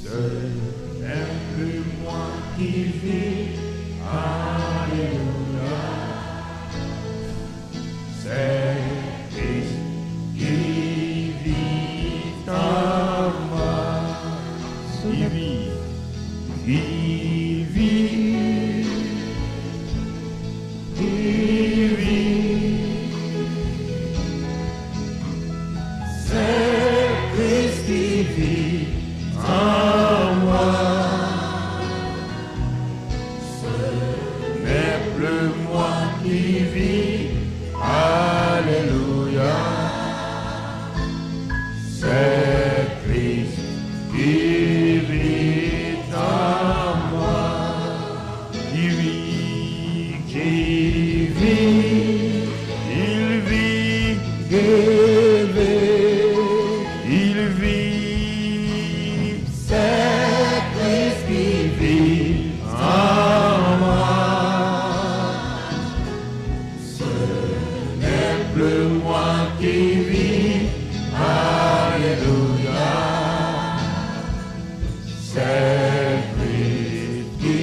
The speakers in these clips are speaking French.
Ce n'est plus moi qui vis, alléluia. C'est Christ qui vit en moi. Qui vit, qui vit, qui vit. C'est Christ qui vit en moi. Ce n'est plus moi qui vis, alléluia. C'est Christ qui vit en moi. Qui vit, il vit, il vit. C'est Christ qui vit en moi. Ce n'est plus moi qui vis, alléluia. C'est Christ qui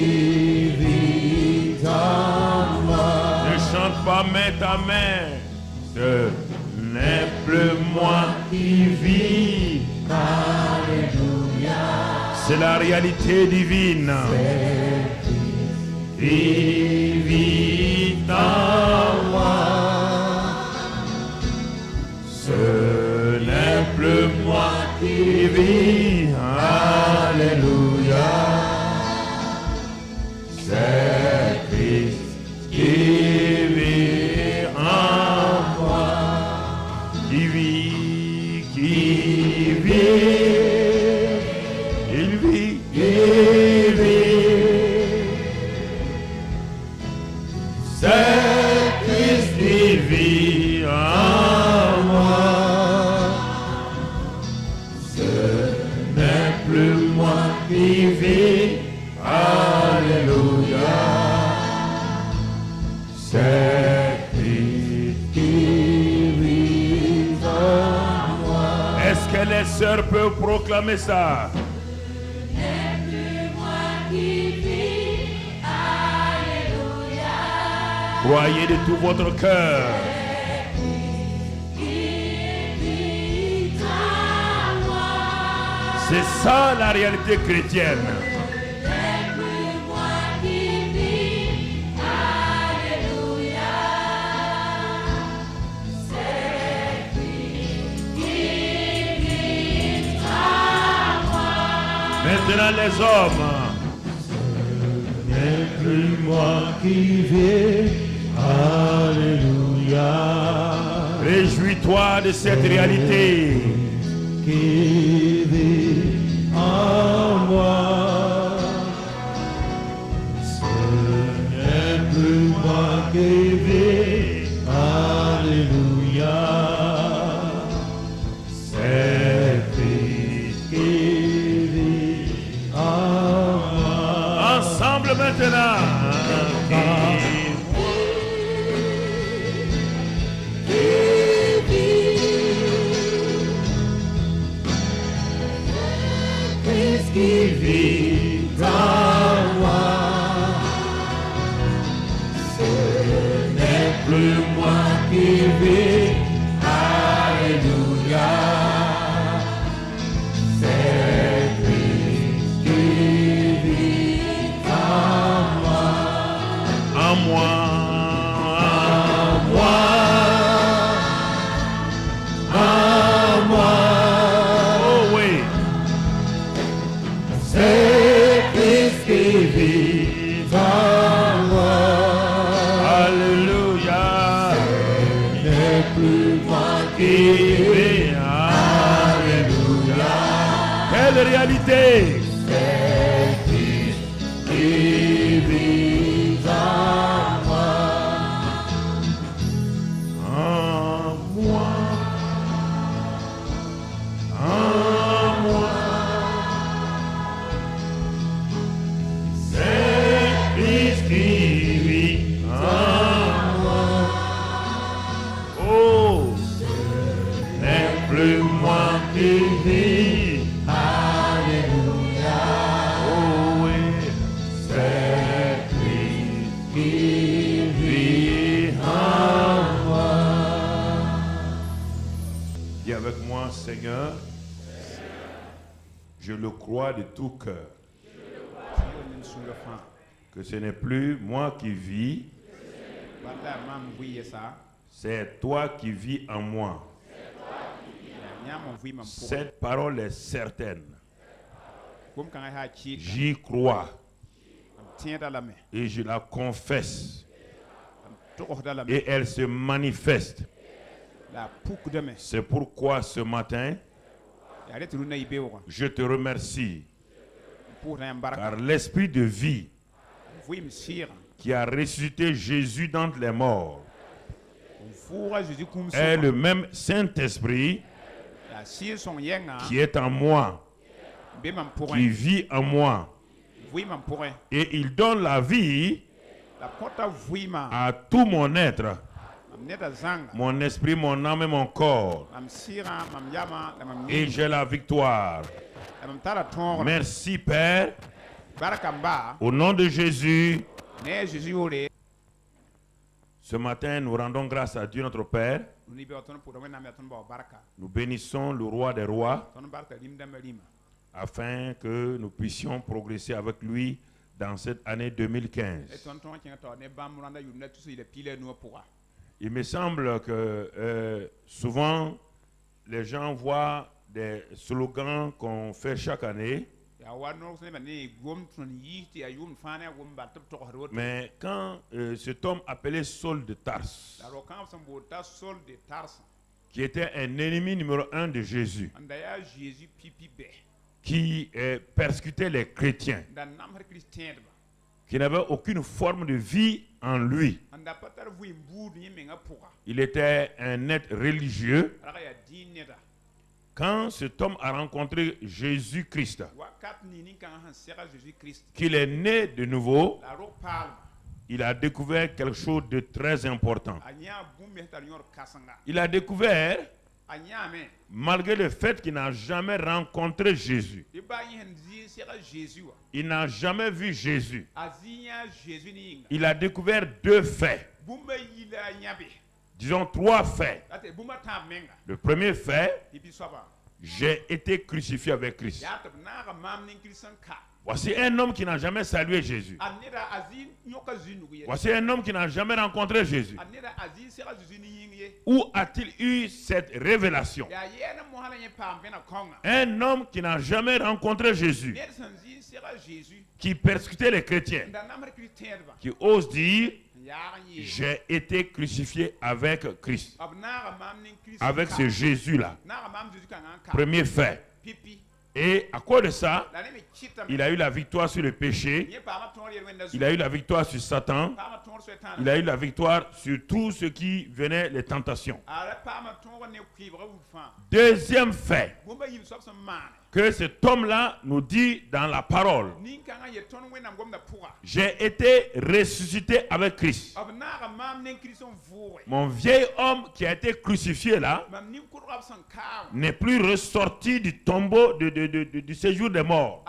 vit en moi. Ne chante pas main ta main. Ce n'est plus moi qui vis, alléluia. C'est la réalité divine. Qui vit en moi. Ce n'est plus moi qui vis, alléluia. C'est Christ qui vit en moi. Qui vit, il vit, c'est Christ qui vit en moi. Ce n'est plus moi qui vis, alléluia. C'est Christ qui vit en moi. Est-ce que les sœurs peuvent proclamer ça? Croyez de tout votre cœur. C'est ça la réalité chrétienne. Maintenant les hommes. Ce n'est plus moi qui vis, alléluia. Réjouis-toi de cette réalité. Qui vit en moi. Ce n'est plus moi qui vis, alléluia. C'est Christ qui vit en moi. Ensemble maintenant. Qui vit en moi. Ce n'est plus moi qui vis, alléluia. C'est Christ qui vit en moi. En moi. En moi. En moi. Oh oui. C'est Christ qui vit en moi. Alléluia. Ce n'est plus moi qui vis. Alléluia. Quelle réalité. C'est Christ qui vit en moi. En moi. En moi. Qui vit en moi. Oh, ce n'est plus moi qui vis, alléluia. Je le crois de tout cœur. Que ce n'est plus moi qui vis, c'est toi qui vis en moi. Cette parole est certaine. J'y crois et je la confesse et elle se manifeste. C'est pourquoi ce matin, je te remercie car l'esprit de vie qui a ressuscité Jésus d'entre les morts est le même Saint-Esprit qui est en moi, qui vit en moi. Et il donne la vie à tout mon être, mon esprit, mon âme et mon corps. Et j'ai la victoire. Merci Père. Au nom de Jésus. Ce matin, nous rendons grâce à Dieu notre Père. Nous bénissons le roi des rois afin que nous puissions progresser avec lui dans cette année 2015. Il me semble que souvent les gens voient des slogans qu'on fait chaque année. Mais quand cet homme appelé Saul de Tarse, qui était un ennemi numéro 1 de Jésus, qui persécutait les chrétiens, qui n'avait aucune forme de vie en lui, il était un être religieux. Quand cet homme a rencontré Jésus-Christ, qu'il est né de nouveau, il a découvert quelque chose de très important. Il a découvert, malgré le fait qu'il n'a jamais rencontré Jésus, il n'a jamais vu Jésus, il a découvert deux faits. Disons trois faits. Le premier fait, j'ai été crucifié avec Christ. Voici un homme qui n'a jamais salué Jésus. Voici un homme qui n'a jamais rencontré Jésus. Où a-t-il eu cette révélation? Un homme qui n'a jamais rencontré Jésus, qui persécutait les chrétiens, qui ose dire, j'ai été crucifié avec Christ, avec ce Jésus-là. Premier fait. Et à cause de ça, il a eu la victoire sur le péché, il a eu la victoire sur Satan, il a eu la victoire sur tout ce qui venait les tentations. Deuxième fait que cet homme-là nous dit dans la parole, j'ai été ressuscité avec Christ. Mon vieil homme qui a été crucifié là n'est plus ressorti du tombeau du séjour des morts.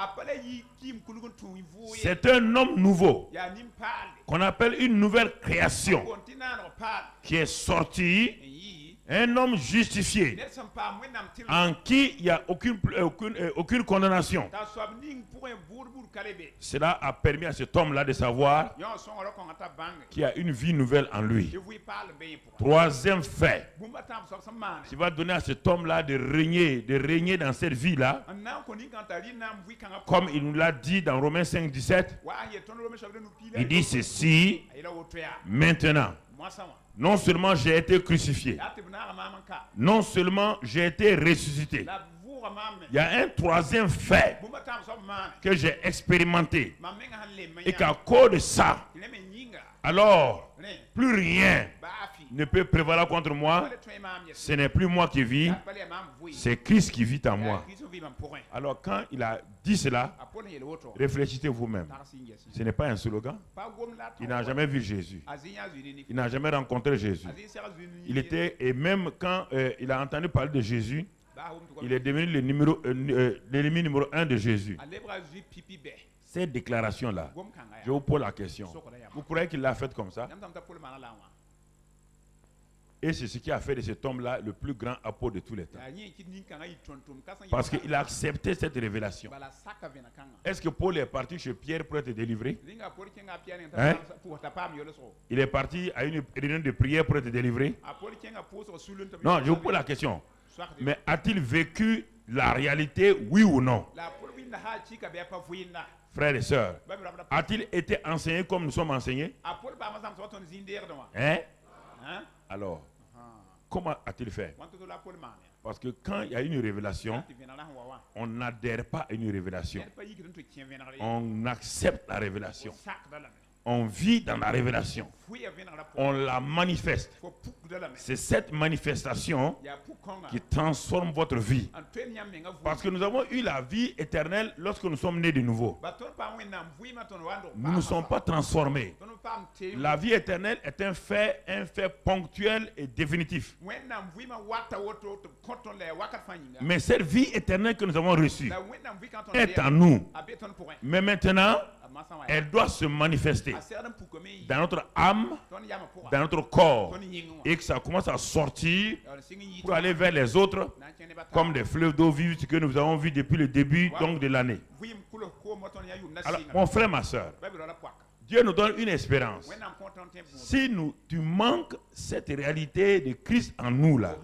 C'est un homme nouveau qu'on appelle une nouvelle création qui est sorti. Un homme justifié, en qui il n'y a aucune condamnation. Cela a permis à cet homme-là de savoir qu'il y a une vie nouvelle en lui. Troisième fait, qui va donner à cet homme-là de régner dans cette vie-là, comme il nous l'a dit dans Romains 5, 17, il dit ceci, maintenant. Non seulement j'ai été crucifié, non seulement j'ai été ressuscité, il y a un troisième fait que j'ai expérimenté et qu'à cause de ça, alors plus rien ne peut prévaloir contre moi. Ce n'est plus moi qui vis, c'est Christ qui vit en moi. Alors quand il a dit cela, réfléchissez vous-même. Ce n'est pas un slogan. Il n'a jamais vu Jésus. Il n'a jamais rencontré Jésus. Il était, et même quand il a entendu parler de Jésus, il est devenu l'ennemi numéro 1 de Jésus. Cette déclaration-là, je vous pose la question. Vous croyez qu'il l'a faite comme ça? Et c'est ce qui a fait de cet homme-là le plus grand apôtre de tous les temps. Parce qu'il a accepté cette révélation. Est-ce que Paul est parti chez Pierre pour être délivré? Hein? Il est parti à une réunion de prière pour être délivré? Non, je vous pose la question. Mais a-t-il vécu la réalité, oui ou non? Frères et sœurs, a-t-il été enseigné comme nous sommes enseignés? Hein? Alors, comment a-t-il fait? Parce que quand il y a une révélation, on n'adhère pas à une révélation. On accepte la révélation. On vit dans la révélation. On la manifeste. C'est cette manifestation qui transforme votre vie. Parce que nous avons eu la vie éternelle lorsque nous sommes nés de nouveau. Nous ne sommes pas transformés. La vie éternelle est un fait ponctuel et définitif. Mais cette vie éternelle que nous avons reçue est en nous. Mais maintenant, elle doit se manifester dans notre âme, dans notre corps, et que ça commence à sortir pour aller vers les autres comme des fleuves d'eau vive, ce que nous avons vu depuis le début donc, de l'année. Alors, mon frère, ma soeur, Dieu nous donne une espérance. Si tu manques cette réalité de Christ en nous là,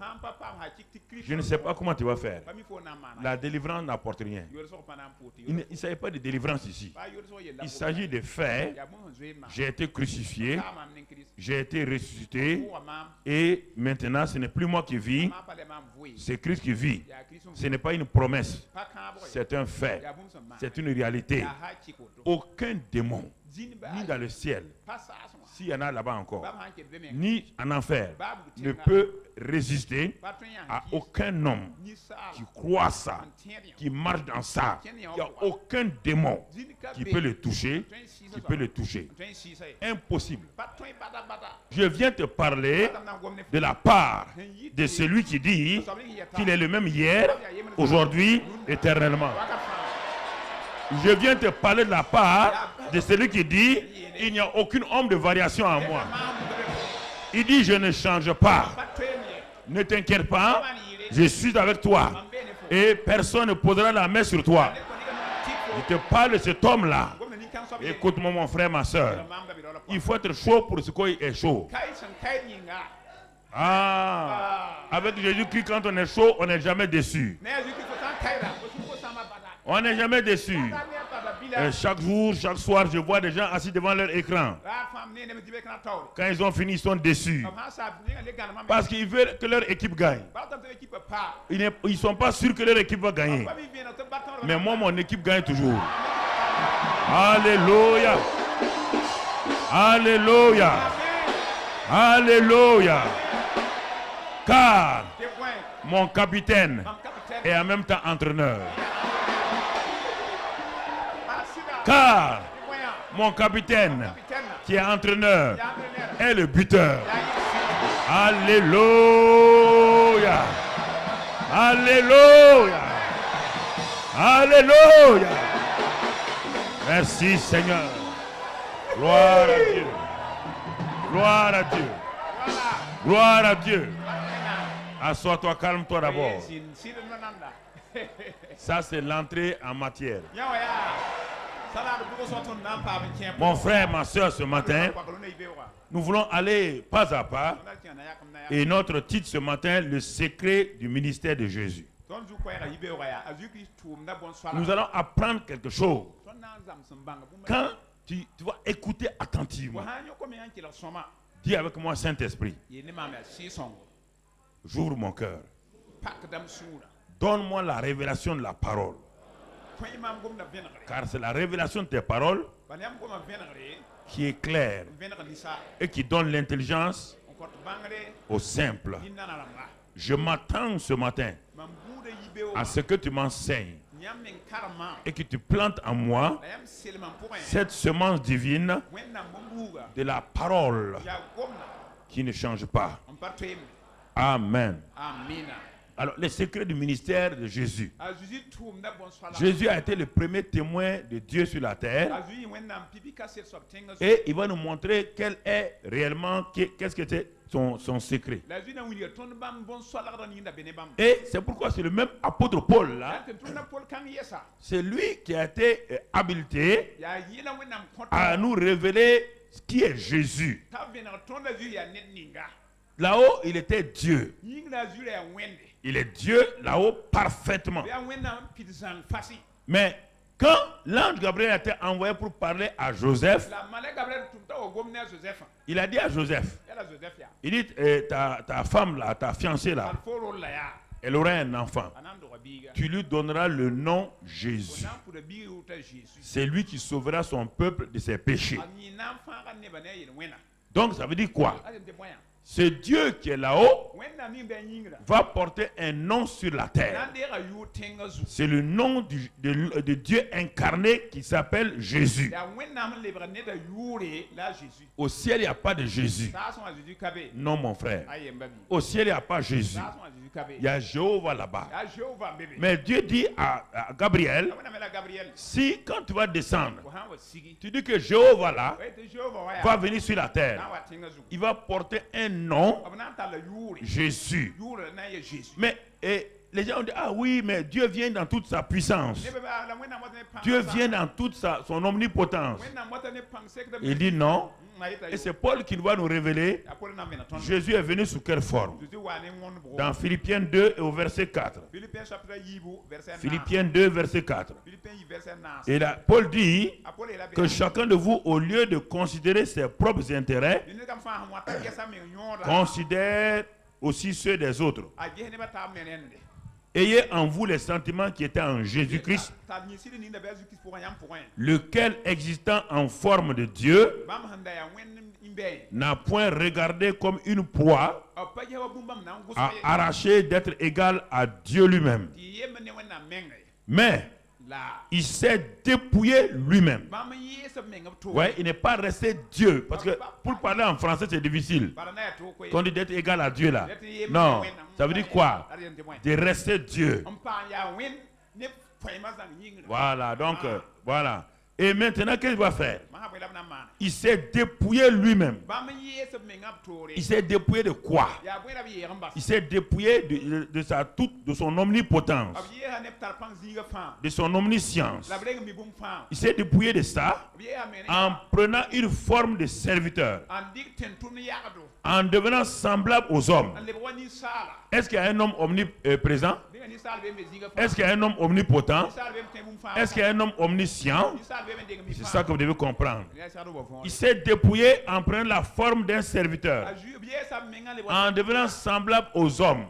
je ne sais pas comment tu vas faire. La délivrance n'apporte rien. Il ne s'agit pas de délivrance ici. Il s'agit de faits. J'ai été crucifié, j'ai été ressuscité, et maintenant ce n'est plus moi qui vis, c'est Christ qui vit. Ce n'est pas une promesse, c'est un fait, c'est une réalité. Aucun démon, ni dans le ciel, s'il y en a là-bas encore, ni en enfer, ne peut résister à aucun homme qui croit ça, qui marche dans ça. Il n'y a aucun démon qui peut le toucher, Impossible. Je viens te parler de la part de celui qui dit qu'il est le même hier, aujourd'hui, éternellement. Je viens te parler de la part de celui qui dit il n'y a aucune ombre de variation en moi. Il dit je ne change pas. Ne t'inquiète pas, je suis avec toi. Et personne ne posera la main sur toi. Je te parle de cet homme-là. Écoute-moi mon frère, ma soeur. Il faut être chaud pour ce qu'il est chaud. Avec Jésus-Christ, quand on est chaud, on n'est jamais déçu. On n'est jamais déçu. Et chaque jour, chaque soir, je vois des gens assis devant leur écran. Quand ils ont fini, ils sont déçus. Parce qu'ils veulent que leur équipe gagne. Ils ne sont pas sûrs que leur équipe va gagner. Mais moi, mon équipe gagne toujours. Alléluia. Alléluia. Alléluia. Car mon capitaine est en même temps entraîneur. Car mon capitaine, qui est entraîneur, est le buteur. Alléluia. Alléluia. Alléluia. Merci Seigneur. Gloire à Dieu. Gloire à Dieu. Gloire à Dieu. Assois-toi, calme-toi d'abord. Ça, c'est l'entrée en matière. Mon frère, ma soeur, ce matin, nous voulons aller pas à pas. Et notre titre ce matin, le secret du ministère de Jésus. Nous allons apprendre quelque chose. Quand tu vas écouter attentivement, dis avec moi, Saint-Esprit, j'ouvre mon cœur. Donne-moi la révélation de la parole. Car c'est la révélation de tes paroles qui est claire et qui donne l'intelligence aux simples. Je m'attends ce matin à ce que tu m'enseignes et que tu plantes en moi cette semence divine de la parole qui ne change pas. Amen. Alors, les secrets du ministère de Jésus. Jésus a été le premier témoin de Dieu sur la terre. Et il va nous montrer quel est réellement, qu'est-ce que c'est son secret. Et c'est pourquoi c'est le même apôtre Paul là. C'est lui qui a été habilité à nous révéler ce qui est Jésus. Là-haut, il était Dieu. Il est Dieu là-haut parfaitement. Mais quand l'ange Gabriel a été envoyé pour parler à Joseph, il a dit à Joseph, il dit, ta femme là, ta fiancée là, elle aura un enfant. Tu lui donneras le nom Jésus. C'est lui qui sauvera son peuple de ses péchés. Donc ça veut dire quoi? Ce Dieu qui est là-haut va porter un nom sur la terre. C'est le nom de Dieu incarné qui s'appelle Jésus. Au ciel, il n'y a pas de Jésus. Non, mon frère. Au ciel, il n'y a pas Jésus. Il y a Jéhovah là-bas. Mais Dieu dit à Gabriel, si quand tu vas descendre, tu dis que Jéhovah là va venir sur la terre, il va porter un nom, Jésus. Mais les gens ont dit, ah oui, mais Dieu vient dans toute sa puissance. Dieu vient dans toute son omnipotence. Il dit non. Et c'est Paul qui va nous révéler Jésus est venu sous quelle forme. Dans Philippiens 2 et au verset 4. Philippiens 2 verset 4. Et là, Paul dit que chacun de vous, au lieu de considérer ses propres intérêts, considère aussi ceux des autres. Ayez en vous les sentiments qui étaient en Jésus-Christ, lequel, existant en forme de Dieu, n'a point regardé comme une proie à arracher d'être égal à Dieu lui-même. Mais il s'est dépouillé lui-même. Ouais, il n'est pas resté Dieu. Parce que pour parler en français, c'est difficile. Quand on dit d'être égal à Dieu là. Non, ça veut dire quoi? De rester Dieu. Voilà, donc, voilà. Et maintenant, qu'est-ce qu'il va faire? Il s'est dépouillé lui-même. Il s'est dépouillé de quoi? Il s'est dépouillé de son omnipotence, de son omniscience. Il s'est dépouillé de ça en prenant une forme de serviteur, en devenant semblable aux hommes. Est-ce qu'il y a un homme omniprésent? Est-ce qu'il y a un homme omnipotent? Est-ce qu'il y a un homme omniscient? C'est ça que vous devez comprendre. Il s'est dépouillé en prenant la forme d'un serviteur, en devenant semblable aux hommes.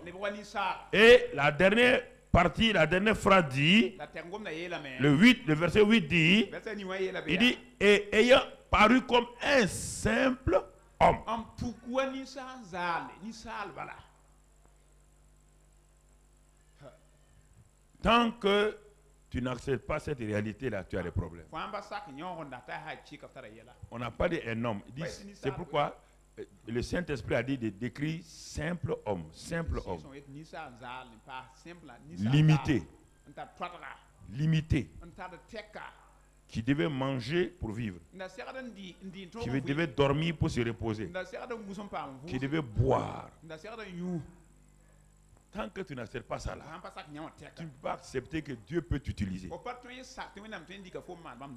Et la dernière partie, la dernière phrase dit, le verset 8 dit, il dit, et ayant paru comme un simple homme. Tant que tu n'acceptes pas cette réalité-là, tu as des problèmes. On n'a pas dit un homme. C'est pourquoi le Saint-Esprit a dit de décrire simple homme. Simple homme. Limité. Limité. Qui devait manger pour vivre. Qui devait dormir pour se reposer. Qui devait boire. Tant que tu n'acceptes pas ça là, tu ne peux pas accepter que Dieu peut t'utiliser.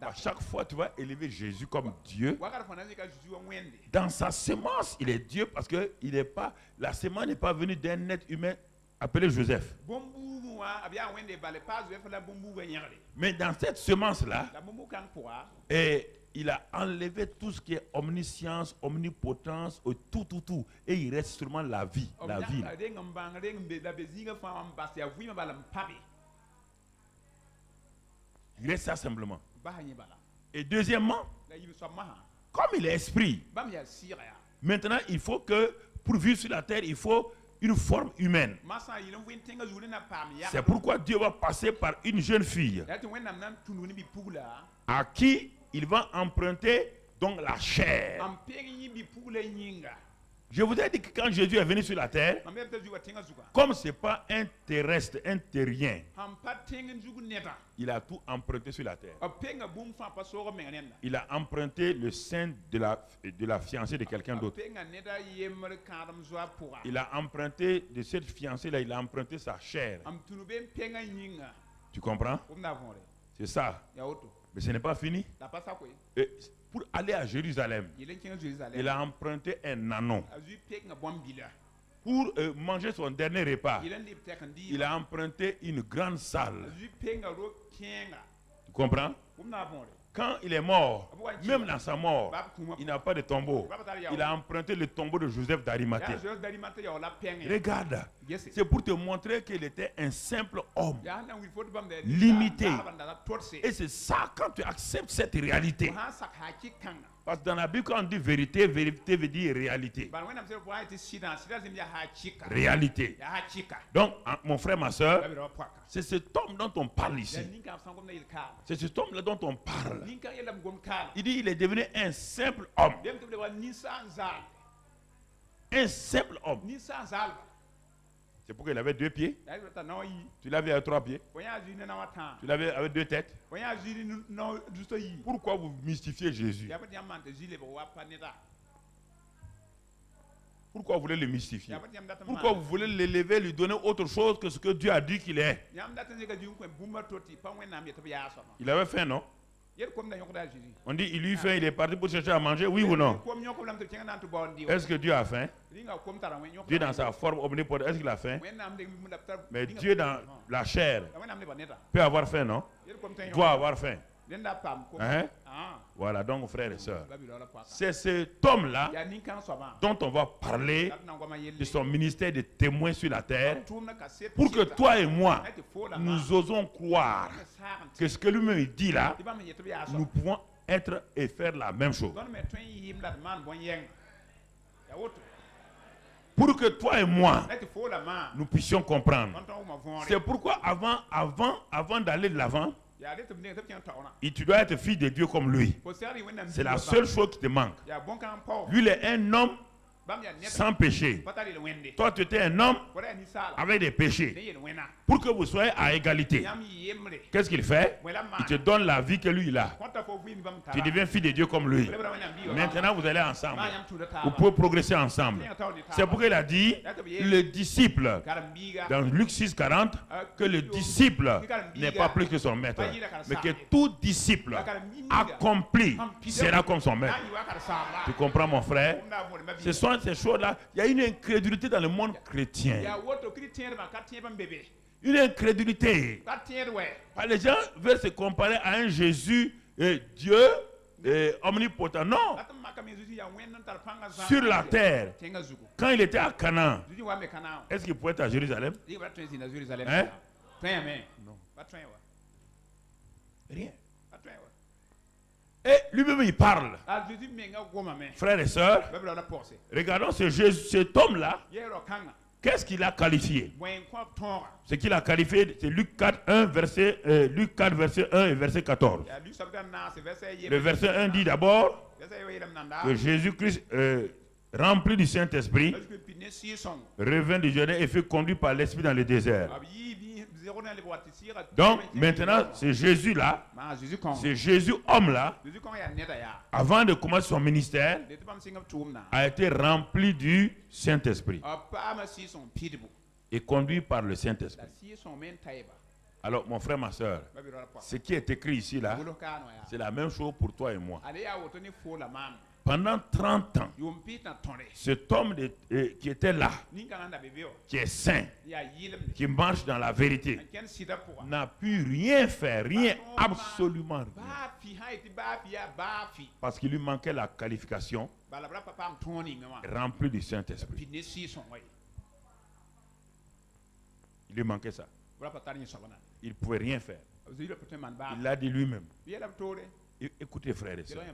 À chaque fois, tu vas élever Jésus comme Dieu. Dans sa semence, il est Dieu parce que la semence n'est pas venue d'un être humain appelé Joseph. Mais dans cette semence-là, il a enlevé tout ce qui est omniscience, omnipotence, tout. Et il reste seulement la vie, la vie. Il reste ça simplement. Et deuxièmement, comme il est esprit, maintenant il faut que, pour vivre sur la terre, il faut une forme humaine. C'est pourquoi Dieu va passer par une jeune fille à qui il va emprunter donc la chair. Je vous ai dit que quand Jésus est venu sur la terre, comme ce n'est pas un terrestre, un terrien, il a tout emprunté sur la terre. Il a emprunté le sein de la fiancée de quelqu'un d'autre. Il a emprunté de cette fiancée-là, il a emprunté sa chair. Tu comprends? C'est ça. Mais ce n'est pas fini. Et pour aller à Jérusalem, il a emprunté un ânon. Pour manger son dernier repas, il a emprunté une grande salle. Tu comprends? Quand il est mort, même dans sa mort, il n'a pas de tombeau. Il a emprunté le tombeau de Joseph d'Arimathée. Regarde, c'est pour te montrer qu'il était un simple homme, limité. Et c'est ça, quand tu acceptes cette réalité. Parce que dans la Bible, quand on dit vérité, vérité veut dire réalité. Réalité. Donc, mon frère, ma soeur, c'est cet homme dont on parle ici. C'est cet homme-là dont on parle. Il dit il est devenu un simple homme. Un simple homme. C'est pourquoi il avait 2 pieds. Tu l'avais avec 3 pieds. Tu l'avais avec 2 têtes. Pourquoi vous mystifiez Jésus? Pourquoi vous voulez le mystifier? Pourquoi vous voulez l'élever, lui donner autre chose que ce que Dieu a dit qu'il est? Il avait faim, non? On dit il lui faim, il est parti pour chercher à manger, oui ou non? Est-ce que Dieu a faim? Dieu dans sa forme omnipotente, est-ce qu'il a faim? Mais Dieu dans la chair peut avoir faim, non? Doit avoir faim. Hein? Voilà, donc frères et sœurs, c'est cet homme-là dont on va parler de son ministère de témoin sur la terre, pour que toi et moi, nous osons croire que ce que lui-même dit là, nous pouvons être et faire la même chose. Pour que toi et moi, nous puissions comprendre. C'est pourquoi avant d'aller de l'avant, tu dois être fille de Dieu comme lui. C'est la seule chose qui te manque. Lui, il est un homme sans péché. Toi, tu étais un homme avec des péchés. Pour que vous soyez à égalité, qu'est-ce qu'il fait? Il te donne la vie que lui, il a. Tu deviens fille de Dieu comme lui. Maintenant, vous allez ensemble. Vous pouvez progresser ensemble. C'est pourquoi il a dit, le disciple, dans Luc 6,40, que le disciple n'est pas plus que son maître, mais que tout disciple accompli sera comme son maître. Tu comprends, mon frère? Ce sont ces choses-là. Il y a une incrédulité dans le monde chrétien. Une incrédulité. Les gens veulent se comparer à un Jésus, Dieu omnipotent. Non. Sur la terre, quand il était à Canaan, est-ce qu'il pouvait être à Jérusalem? Hein? Non. Rien. Et lui-même il parle. Frères et sœurs, regardons cet homme-là. Qu'est-ce qu'il a qualifié? Ce qu'il a qualifié, c'est Luc 4, 1, verset 1 et verset 14. Le verset 1 dit d'abord que Jésus-Christ, rempli du Saint-Esprit, revint du Jourdain et fut conduit par l'Esprit dans le désert. Donc maintenant, c'est Jésus-là, c'est Jésus homme-là, avant de commencer son ministère, a été rempli du Saint-Esprit et conduit par le Saint-Esprit. Alors mon frère, ma soeur, ce qui est écrit ici là, c'est la même chose pour toi et moi. Pendant 30 ans, cet homme qui était là, qui est saint, qui marche dans la vérité, n'a pu rien faire, rien, absolument rien. Parce qu'il lui manquait la qualification remplie du Saint-Esprit. Il lui manquait ça. Il ne pouvait rien faire. Il l'a dit lui-même. Écoutez, frères et sœurs,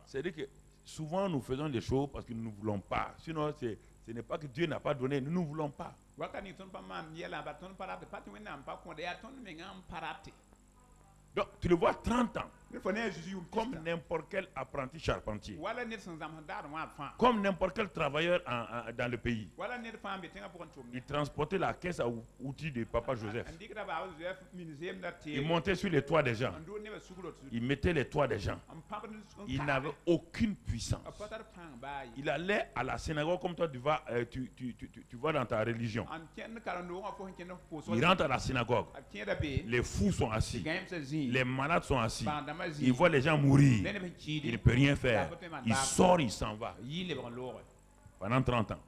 c'est-à-dire que souvent nous faisons des choses parce que nous ne voulons pas. Sinon, ce n'est pas que Dieu n'a pas donné, nous ne voulons pas. Donc, tu le vois 30 ans. Comme n'importe quel apprenti charpentier. Comme n'importe quel travailleur dans le pays. Il transportait la caisse à outils de Papa Joseph. Il montait sur les toits des gens. Il mettait les toits des gens. Il n'avait aucune puissance. Il allait à la synagogue comme toi, tu vas dans ta religion. Il rentre à la synagogue. Les fous sont assis. Les malades sont assis. Il voit les gens mourir. Il ne peut rien faire. Il sort, il s'en va. Pendant 30 ans.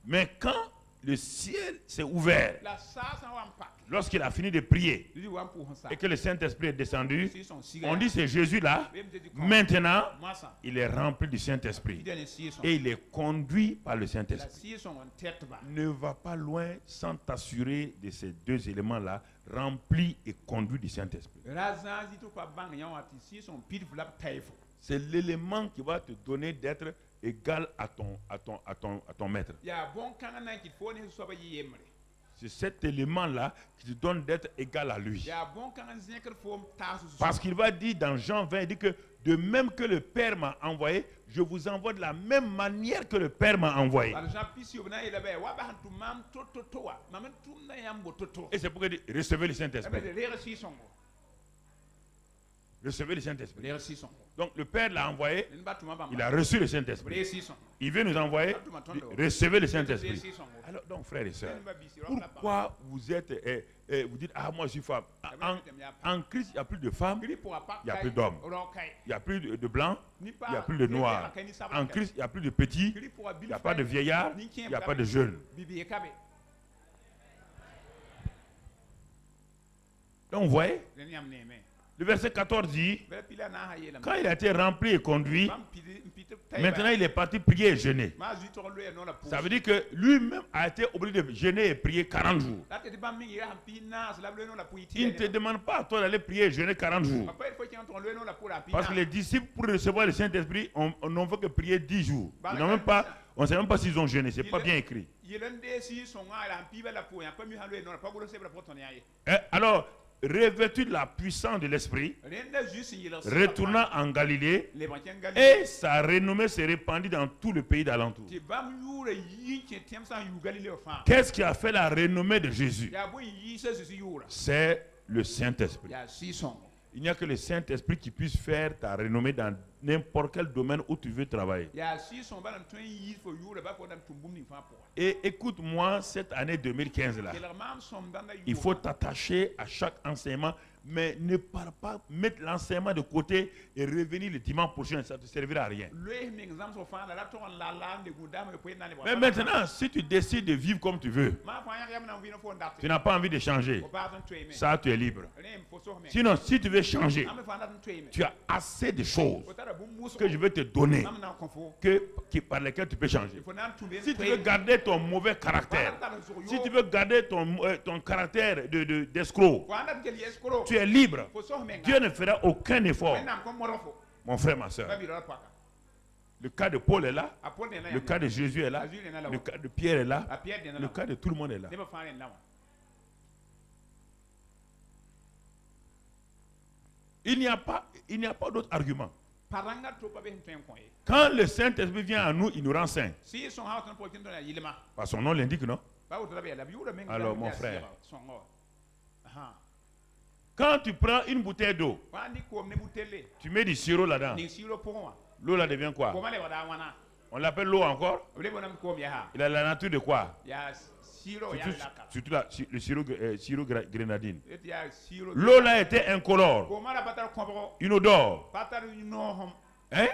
Mais quand le ciel s'est ouvert, lorsqu'il a fini de prier et que le Saint-Esprit est descendu, on dit c'est Jésus là. Maintenant, il est rempli du Saint-Esprit et il est conduit par le Saint-Esprit. Ne va pas loin sans t'assurer de ces deux éléments-là, rempli et conduit du Saint-Esprit. C'est l'élément qui va te donner d'être égal à ton maître. C'est cet élément-là qui te donne d'être égal à lui. Parce qu'il va dire dans Jean 20, il dit que de même que le Père m'a envoyé, je vous envoie de la même manière que le Père m'a envoyé. Et c'est pourquoi il dit, recevez le Saint-Esprit. Recevez le Saint-Esprit. Donc le Père l'a envoyé, il a reçu le Saint-Esprit. Il veut nous envoyer, recevez le Saint-Esprit. Alors donc frères et sœurs, pourquoi vous êtes, vous dites, ah moi je suis femme. En Christ, il n'y a plus de femmes, il n'y a plus d'hommes. Il n'y a plus de blancs, il n'y a plus de noirs. En Christ, il n'y a plus de petits, il n'y a pas de vieillards, il n'y a pas de jeunes. Donc vous voyez, le verset 14 dit, quand il a été rempli et conduit, maintenant il est parti prier et jeûner. Ça veut dire que lui-même a été obligé de jeûner et prier 40 jours. Il ne te demande pas à toi d'aller prier et jeûner 40 jours. Parce que les disciples, pour recevoir le Saint-Esprit, on n'ont fait que prier 10 jours. Ils n'ont même pas, on ne sait même pas s'ils ont jeûné, ce n'est pas bien écrit. Alors, revêtu de la puissance de l'Esprit, retournant en Galilée, et sa renommée s'est répandue dans tout le pays d'alentour. Qu'est-ce qui a fait la renommée de Jésus? C'est le Saint-Esprit. Il n'y a que le Saint-Esprit qui puisse faire ta renommée dans n'importe quel domaine où tu veux travailler. Et écoute-moi, cette année 2015 là, il faut t'attacher à chaque enseignement, mais ne pars pas mettre l'enseignement de côté et revenir le dimanche prochain, ça ne te servira à rien. Mais maintenant, si tu décides de vivre comme tu veux, tu n'as pas envie de changer, ça tu es libre. Sinon, si tu veux changer, tu as assez de choses que je vais te donner par lesquelles tu peux changer. Si tu veux garder ton mauvais caractère, si tu veux garder ton caractère d'escroc, tu es libre. Dieu ne fera aucun effort. Mon frère, ma soeur. Le cas de Paul est là. Le cas de Jésus est là. Le cas de Pierre est là. Le cas de tout le monde est là. Il n'y a pas d'autre argument. Quand le Saint-Esprit vient à nous, il nous rend saints. Par son nom l'indique, non? Alors mon frère, quand tu prends une bouteille d'eau, tu mets du sirop là-dedans. L'eau là devient quoi? On l'appelle l'eau encore? Il a la nature de quoi? Surtout le sirop grenadine. L'eau là était incolore. Une odeur. Hein?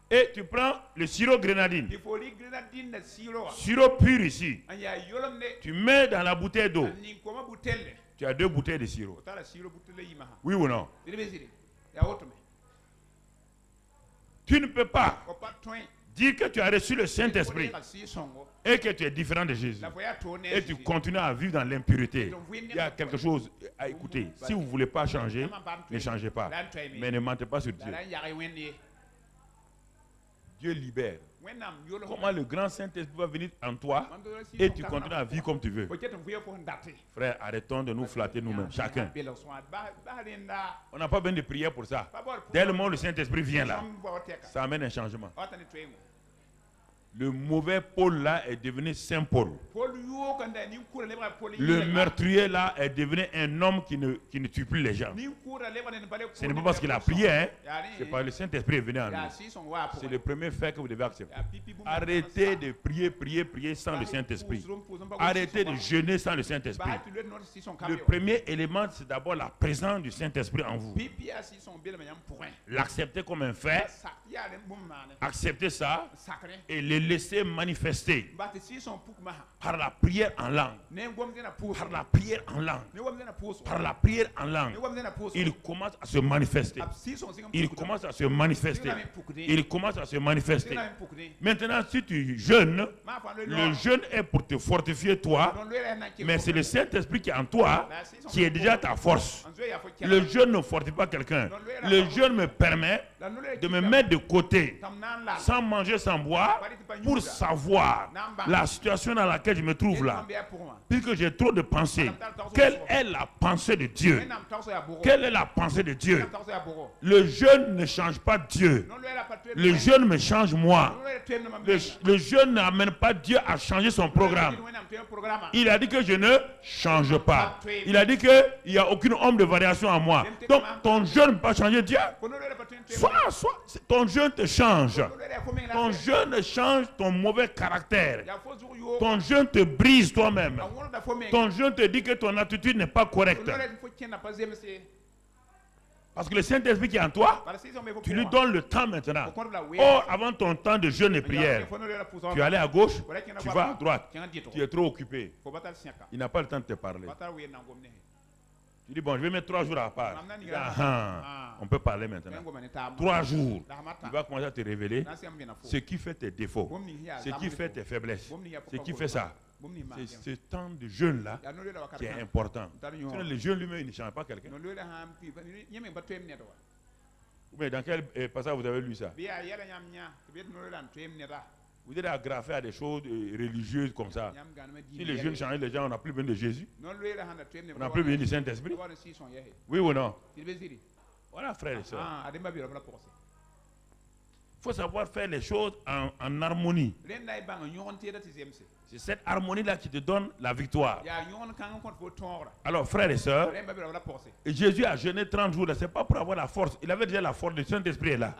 Et tu prends le sirop grenadine. Sirop pur ici. Tu mets dans la bouteille d'eau. Tu as 2 bouteilles de sirop. Oui ou non? Tu ne peux pas dire que tu as reçu le Saint-Esprit et que tu es différent de Jésus et tu continues à vivre dans l'impureté. Il y a quelque chose à écouter. Si vous ne voulez pas changer, ne changez pas. Mais ne mentez pas sur Dieu. Dieu libère. Comment le grand Saint-Esprit va venir en toi et tu continues à vivre comme tu veux. Frère, arrêtons de nous flatter nous-mêmes, chacun. On n'a pas besoin de prière pour ça. Dès le moment où le Saint-Esprit vient là, ça amène un changement. Le mauvais Paul là est devenu Saint Paul. Le meurtrier là est devenu un homme qui ne tue plus les gens. Ce n'est pas parce qu'il a prié, hein. C'est parce que le Saint-Esprit est venu en lui. C'est le premier fait que vous devez accepter. Arrêtez de prier sans le Saint-Esprit. Arrêtez de jeûner sans le Saint-Esprit. Le premier élément, c'est d'abord la présence du Saint-Esprit en vous. L'accepter comme un fait, accepter ça et le laisser manifester par la prière en langue. Par la prière en langue. Par la prière en langue. Il commence à se manifester. Il commence à se manifester. Il commence à se manifester. Maintenant, si tu jeûnes, le jeûne est pour te fortifier toi, mais c'est le Saint-Esprit qui est en toi qui est déjà ta force. Le jeûne ne fortifie pas quelqu'un. Le jeûne me permet de me mettre de côté, sans manger, sans boire, pour savoir la situation dans laquelle je me trouve là. Puisque j'ai trop de pensées. Quelle est la pensée de Dieu? Quelle est la pensée de Dieu? Le jeûne ne change pas Dieu. Le jeûne me change moi. Le jeûne n'amène pas Dieu à changer son programme. Il a dit que je ne change pas. Il a dit qu'il n'y a aucune ombre de variation en moi. Donc ton jeûne ne peut pas changer Dieu. Soit ton jeûne te change. Ton jeûne change ton mauvais caractère. Ton jeûne te brise toi-même. Ton jeûne te dit que ton attitude n'est pas correcte. Parce que le Saint-Esprit qui est en toi, tu lui donnes le temps maintenant. Or, avant ton temps de jeûne et prière, tu es allé à gauche, tu vas à droite. Tu es trop occupé. Il n'a pas le temps de te parler. Tu dis, bon, je vais mettre 3 jours à part. On peut parler maintenant. 3 jours. Tu vas commencer à te révéler ce qui fait tes défauts, ce qui fait tes faiblesses, ce qui fait ça. C'est ce temps de jeûne-là qui est important. Sinon, le jeûne lui-même, il ne change pas quelqu'un. Mais dans quel passage vous avez lu ça? Vous êtes agrafé à des choses religieuses comme ça. Si les jeunes changent les gens, on n'a plus besoin de Jésus. On n'a plus besoin du Saint-Esprit. Oui ou non? Voilà, frères et sœurs. Il faut savoir faire les choses en harmonie. C'est cette harmonie-là qui te donne la victoire. Alors, frères et sœurs, Jésus a jeûné 30 jours. Ce n'est pas pour avoir la force. Il avait déjà la force du Saint-Esprit là.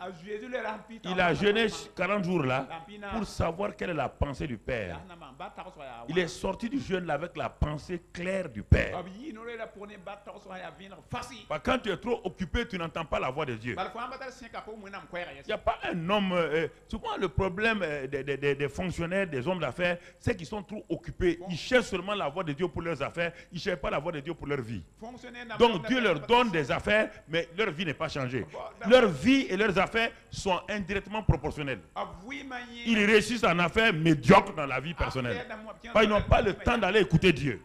Il a jeûné 40 jours là pour savoir quelle est la pensée du Père. Il est sorti du jeûne là avec la pensée claire du Père. Quand tu es trop occupé, tu n'entends pas la voix de Dieu. Il n'y a pas un homme. Souvent, le problème des fonctionnaires, des hommes d'affaires, c'est qu'ils sont trop occupés. Ils cherchent seulement la voix de Dieu pour leurs affaires. Ils ne cherchent pas la voix de Dieu pour leur vie. Donc Dieu leur donne des affaires, mais leur vie n'est pas changée. Leur vie et leurs affaires sont indirectement proportionnelles. Ils réussissent en affaires médiocres dans la vie personnelle. Ils n'ont pas le temps d'aller écouter Dieu.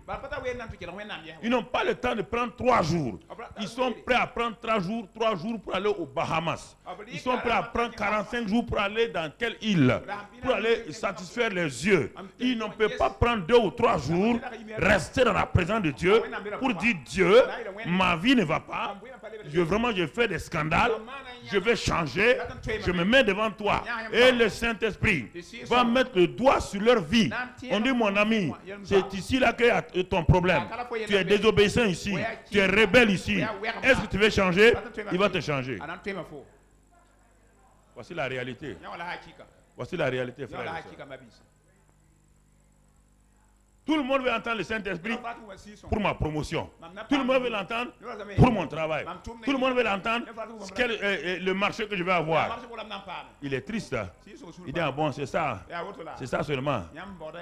Ils n'ont pas le temps de prendre 3 jours. Ils sont prêts à prendre 3 jours pour aller aux Bahamas. Ils sont prêts à prendre 45 jours pour aller dans quelle île? Pour aller satisfaire les yeux. Ils ne peuvent pas prendre 2 ou 3 jours, rester dans la présence de Dieu pour dire Dieu, ma vie ne va pas. Je fais des scandales. Je vais changer. Je me mets devant toi. Et le Saint-Esprit va mettre le doigt sur leur vie. On dit, mon ami, c'est ici là qu'il y a ton problème. Tu es désobéissant ici. Tu es rebelle ici. Est-ce que tu veux changer? Il va te changer. Voici la réalité. Voici la réalité, frère et sœur. Tout le monde veut entendre le Saint-Esprit pour ma promotion. Tout le monde veut l'entendre pour mon travail. Tout le monde veut l'entendre le marché que je vais avoir. Il est triste. Il dit, ah bon, c'est ça. C'est ça seulement.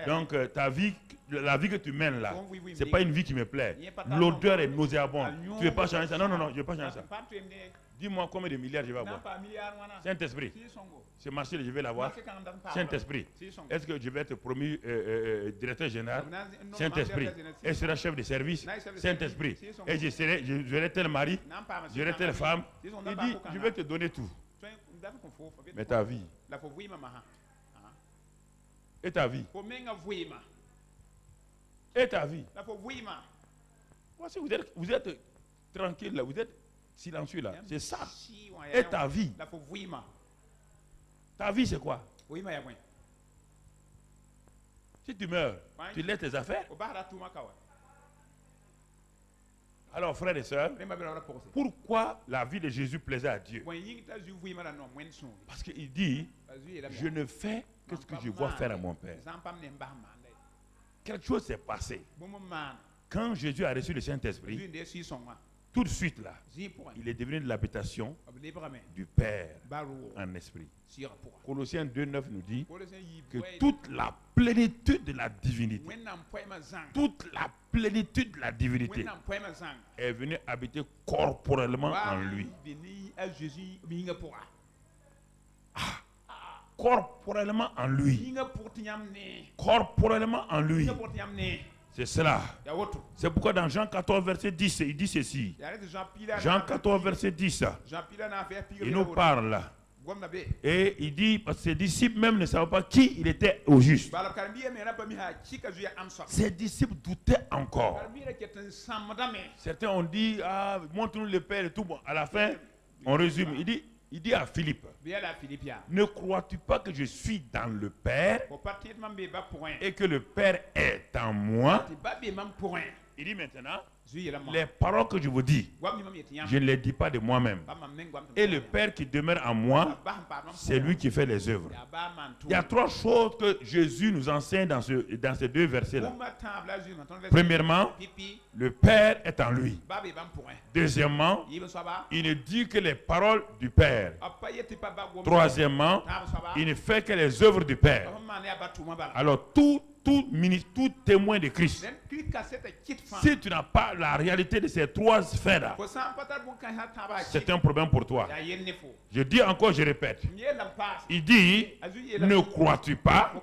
Donc, ta vie, la vie que tu mènes là, ce n'est pas une vie qui me plaît. L'odeur est nauséabonde. Tu ne veux pas changer ça? Non, non, non, je ne veux pas changer ça. Dis-moi combien de milliards je vais avoir. Saint-Esprit, ce marché, je vais l'avoir. Saint-Esprit, est-ce que je vais être promu directeur général? Saint-Esprit, est-ce que je serai chef de service? Saint-Esprit, et j'aurai tel mari, j'aurai telle femme. Il dit, je vais te donner tout. Mais ta vie. Et ta vie. Et ta vie. Voici, vous êtes tranquille là, vous êtes silencieux là. C'est ça. Et ta vie. Ta vie c'est quoi? Si tu meurs, tu laisses tes affaires. Alors frères et sœurs, pourquoi la vie de Jésus plaisait à Dieu? Parce qu'il dit, je ne fais que ce que je vois faire à mon Père. Quelque chose s'est passé. Quand Jésus a reçu le Saint-Esprit, tout de suite là, il est devenu de l'habitation du Père en esprit. Colossiens 2,9 nous dit que toute la plénitude de la divinité, est venue habiter corporellement en lui. Corporellement en lui. Corporellement en lui. C'est cela. C'est pourquoi dans Jean 14, verset 10, il dit ceci. Jean 14, verset 10, il nous parle. Et il dit, parce que ses disciples même ne savaient pas qui il était au juste. Ses disciples doutaient encore. Certains ont dit, ah, montre-nous le Père et tout. Bon, à la fin, on résume. Il dit à Philippe, ne crois-tu pas que je suis dans le Père et que le Père est en moi? Il dit maintenant, les paroles que je vous dis, je ne les dis pas de moi-même. Et le Père qui demeure en moi, c'est lui qui fait les œuvres. Il y a trois choses que Jésus nous enseigne dans ces deux versets-là. Premièrement, le Père est en lui. Deuxièmement, il ne dit que les paroles du Père. Troisièmement, il ne fait que les œuvres du Père. Alors tout témoin de Christ, si tu n'as pas la réalité de ces trois sphères-là, c'est un problème pour toi. Je dis encore, je répète. Il dit, ne crois-tu pas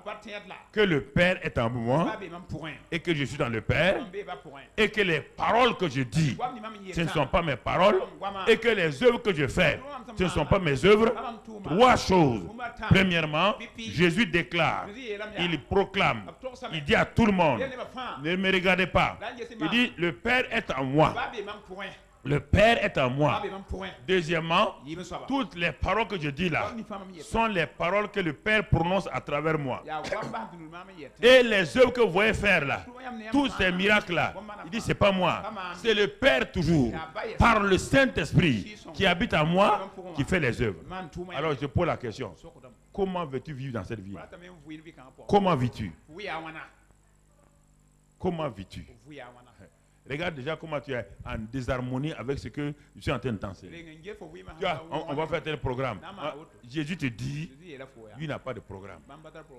que le Père est en moi et que je suis dans le Père et que les paroles que je dis, ce ne sont pas mes paroles et que les œuvres que je fais, ce ne sont pas mes œuvres? Trois choses. Premièrement, Jésus déclare, il proclame, il dit à tout le monde, ne me regardez pas. Il dit, le Père est en moi. Le Père est en moi. Deuxièmement, toutes les paroles que je dis là sont les paroles que le Père prononce à travers moi. Et les œuvres que vous voyez faire là, tous ces miracles là, il dit c'est pas moi, c'est le Père toujours, par le Saint-Esprit qui habite en moi, qui fait les œuvres. Alors je pose la question, comment veux-tu vivre dans cette vie? Comment vis-tu? Comment vis-tu? Regarde déjà comment tu es en désharmonie avec ce que je suis en train de t'enseigner. On va faire tel programme. Jésus te dit, lui n'a pas de programme.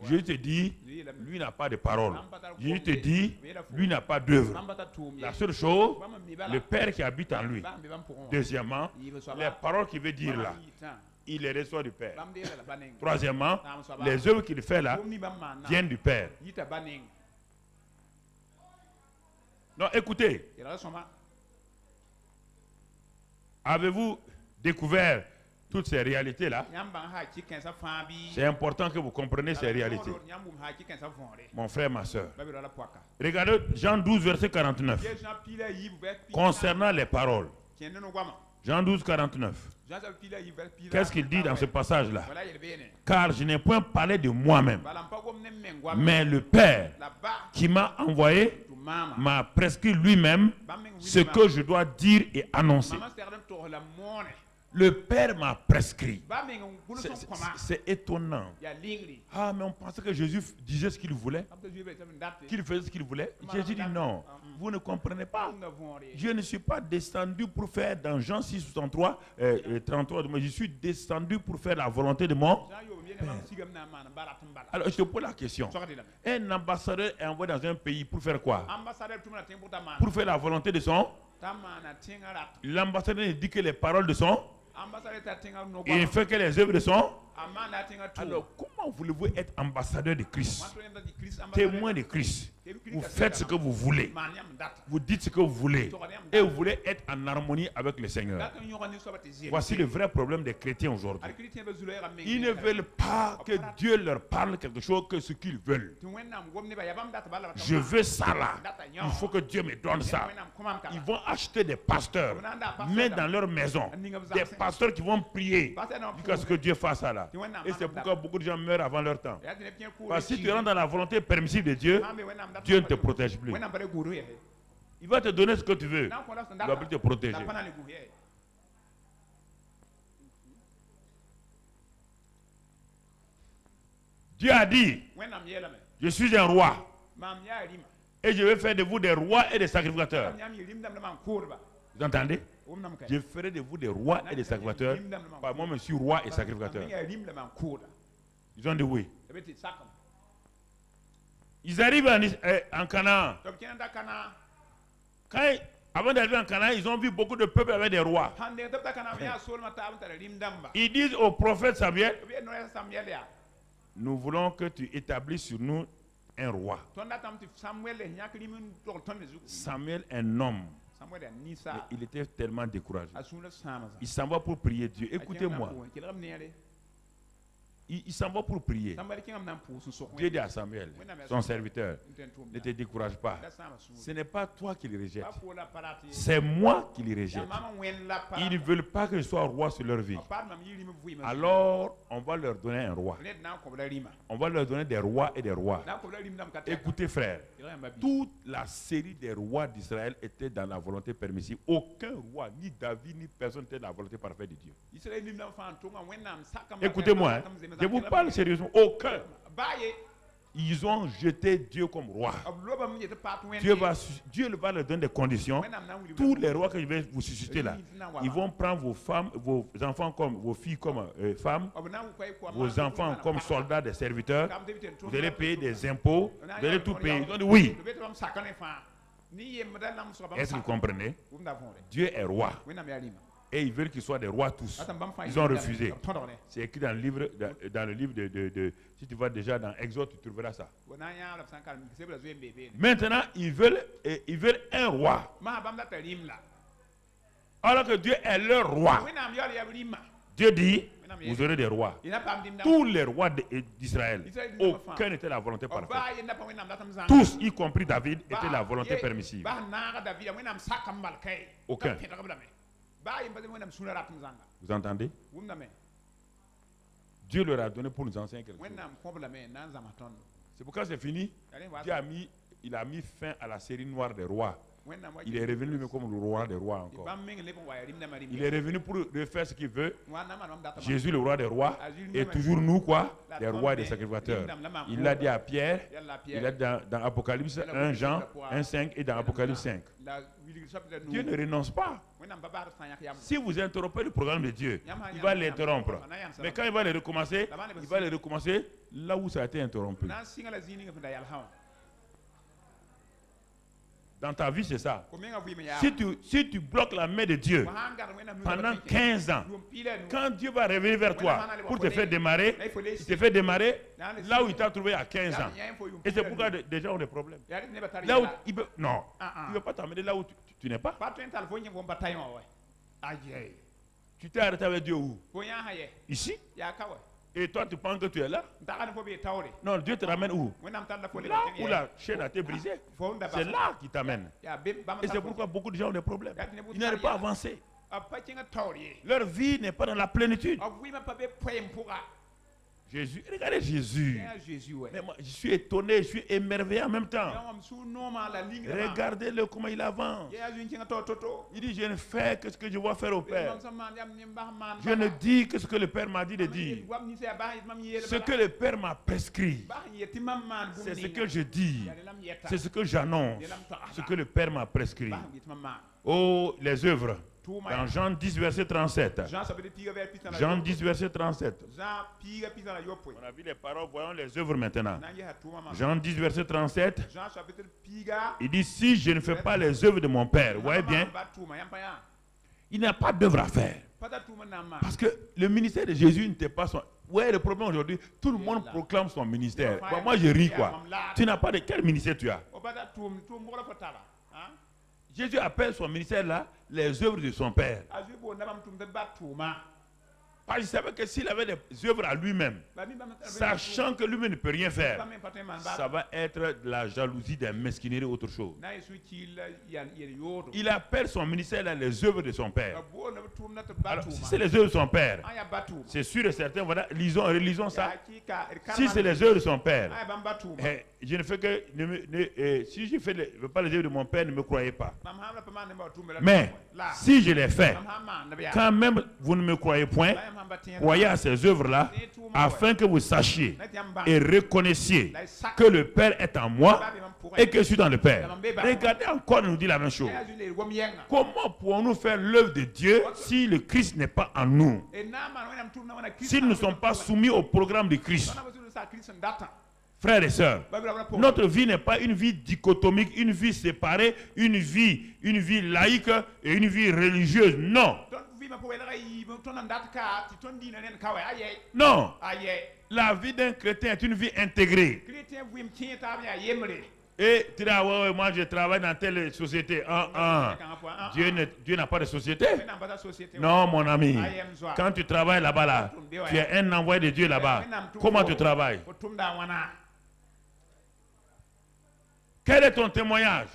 Jésus te dit, lui n'a pas de parole. Jésus te dit, lui n'a pas d'œuvre. La seule chose, le Père qui habite en lui. Deuxièmement, les paroles qu'il veut dire là, il les reçoit du Père. Troisièmement, les œuvres qu'il fait là viennent du Père. Non, écoutez. Avez-vous découvert toutes ces réalités-là? C'est important que vous compreniez ces réalités. Mon frère, ma soeur. Regardez Jean 12, verset 49. Concernant les paroles. Jean 12, 49. Qu'est-ce qu'il dit dans ce passage-là? Car je n'ai point parlé de moi-même, mais le Père qui m'a envoyé m'a prescrit lui-même ce que je dois dire et annoncer. Le Père m'a prescrit. C'est étonnant. Ah, mais on pensait que Jésus disait ce qu'il voulait, qu'il faisait ce qu'il voulait. Jésus dit non, vous ne comprenez pas. Je ne suis pas descendu pour faire dans Jean 6, 63, 33, mais je suis descendu pour faire la volonté de mon Père. Alors je te pose la question. Un ambassadeur est envoyé dans un pays pour faire quoi? Pour faire la volonté de son. L'ambassadeur dit que les paroles de son. Il ne fait que les œuvres de son. Alors, comment voulez-vous être ambassadeur de Christ, témoin de Christ? Vous faites ce que vous voulez, vous dites ce que vous voulez, et vous voulez être en harmonie avec le Seigneur. Voici le vrai problème des chrétiens aujourd'hui. Ils ne veulent pas que Dieu leur parle quelque chose que ce qu'ils veulent. Je veux ça là. Il faut que Dieu me donne ça. Ils vont acheter des pasteurs, mettre dans leur maison des pasteurs qui vont prier jusqu'à ce que Dieu fasse ça là. Et c'est pourquoi beaucoup de gens meurent avant leur temps. Parce que si tu rentres dans la volonté permissive de Dieu, Dieu ne te protège plus. Il va te donner ce que tu veux. Il ne va plus te protéger. Dieu a dit, je suis un roi. Et je vais faire de vous des rois et des sacrificateurs. Vous entendez? Je ferai de vous des rois et des sacrificateurs. Moi, je suis roi et sacrificateur. Ils ont dit oui. Ils arrivent en Canaan. Avant d'arriver en Canaan, ils ont vu beaucoup de peuples avec des rois. Ils disent au prophète Samuel, nous voulons que tu établisses sur nous un roi. Samuel, un homme. Mais il était tellement découragé. Il s'en va pour prier Dieu. Écoutez-moi. Il s'en va pour prier. Dieu dit à Samuel, son serviteur, ne te décourage pas. Ce n'est pas toi qui le rejette. C'est moi qui le rejette. Ils ne veulent pas que je sois roi sur leur vie. Alors, on va leur donner un roi. On va leur donner des rois et des rois. Écoutez, frère, toute la série des rois d'Israël était dans la volonté permissive. Aucun roi, ni David, ni personne n'était dans la volonté parfaite de Dieu. Écoutez-moi, hein. Je vous parle sérieusement. Aucun. Ils ont jeté Dieu comme roi. Dieu va leur donner des conditions. Tous les rois que je vais vous susciter là, ils vont prendre vos femmes, vos enfants comme vos filles comme femmes, vos enfants comme soldats, des serviteurs. Vous allez payer des impôts. Vous allez tout payer. Ils ont dit oui. Est-ce que vous comprenez? Dieu est roi. Et ils veulent qu'ils soient des rois tous. Ils ont refusé. C'est écrit dans le livre, si tu vas déjà dans Exode, tu trouveras ça. Maintenant, ils veulent un roi. Alors que Dieu est leur roi. Dieu dit, vous aurez des rois. Tous les rois d'Israël, aucun n'était la volonté parfaite. Tous, y compris David, étaient la volonté permissive. Aucun. Vous entendez? Dieu leur a donné pour nous enseigner quelque chose. C'est pourquoi c'est fini. Dieu il a mis fin à la série noire des rois. Il est revenu lui-même comme le roi des rois encore. Il est revenu pour faire ce qu'il veut. Jésus, le roi des rois, et toujours nous, quoi? Des rois et des sacrificateurs. Il l'a dit à Pierre, il l'a dit dans Apocalypse 1, Jean 1, 5 et dans Apocalypse 5. Dieu ne renonce pas. Si vous interrompez le programme de Dieu, il va l'interrompre. Mais quand il va le recommencer là où ça a été interrompu. Dans ta vie, c'est ça. Si tu bloques la main de Dieu pendant 15 ans, quand Dieu va revenir vers toi pour te faire démarrer, il te fait démarrer là où il t'a trouvé à 15 ans. Et c'est pourquoi des gens ont des problèmes. Là où il ne veut pas t'amener là où tu n'es pas. Tu t'es arrêté avec Dieu où? Ici? Et toi, tu penses que tu es là? Non, Dieu te ramène où? Là où la chaîne a été brisée. C'est là qu'il t'amène. Et c'est pourquoi beaucoup de gens ont des problèmes. Ils n'arrivent pas à avancer. Leur vie n'est pas dans la plénitude. Jésus, regardez Jésus. Mais moi, je suis étonné, je suis émerveillé en même temps. Regardez-le comment il avance. Il dit, je ne fais que ce que je vois faire au Père. Je ne dis que ce que le Père m'a dit de dire. Ce que le Père m'a prescrit, c'est ce que je dis. C'est ce que j'annonce. Ce que le Père m'a prescrit. Oh, les œuvres. Dans Jean 10, verset 37. Jean 10, verset 37. On a vu les paroles, voyons les œuvres maintenant. Jean 10, verset 37. Il dit, si je ne fais pas les œuvres de mon Père, vous voyez bien, il n'y a pas d'œuvre à faire. Parce que le ministère de Jésus n'était pas Ouais, le problème aujourd'hui, tout le monde proclame son ministère. Bon, moi, je ris quoi. Tu n'as pas de quel ministère tu as? Jésus appelle son ministère là les œuvres de son Père. Parce qu'il savait que s'il avait des œuvres à lui-même, sachant que lui-même ne peut rien faire, ça va être de la jalousie, des mesquineries, autre chose. Il appelle son ministère là les œuvres de son Père. Alors, si c'est les œuvres de son Père, c'est sûr et certain, voilà, lisons ça. Si c'est les œuvres de son Père, je ne fais que, si je ne fais pas les œuvres de mon Père, ne me croyez pas. Mais si je les fais, quand même vous ne me croyez point, croyez à ces œuvres-là, afin que vous sachiez et reconnaissiez que le Père est en moi et que je suis dans le Père. Regardez encore, il nous dit la même chose. Comment pouvons-nous faire l'œuvre de Dieu si le Christ n'est pas en nous? Si nous ne sommes pas soumis au programme de Christ? Frères et sœurs, notre vie n'est pas une vie dichotomique, une vie séparée, une vie laïque et une vie religieuse. Non. Non. La vie d'un chrétien est une vie intégrée. Et tu dis, ouais, moi je travaille dans telle société. Dieu n'a pas de société. Non, mon ami. Quand tu travailles là-bas, là, tu es un envoyé de Dieu là-bas. Comment tu travailles? Quel est ton témoignage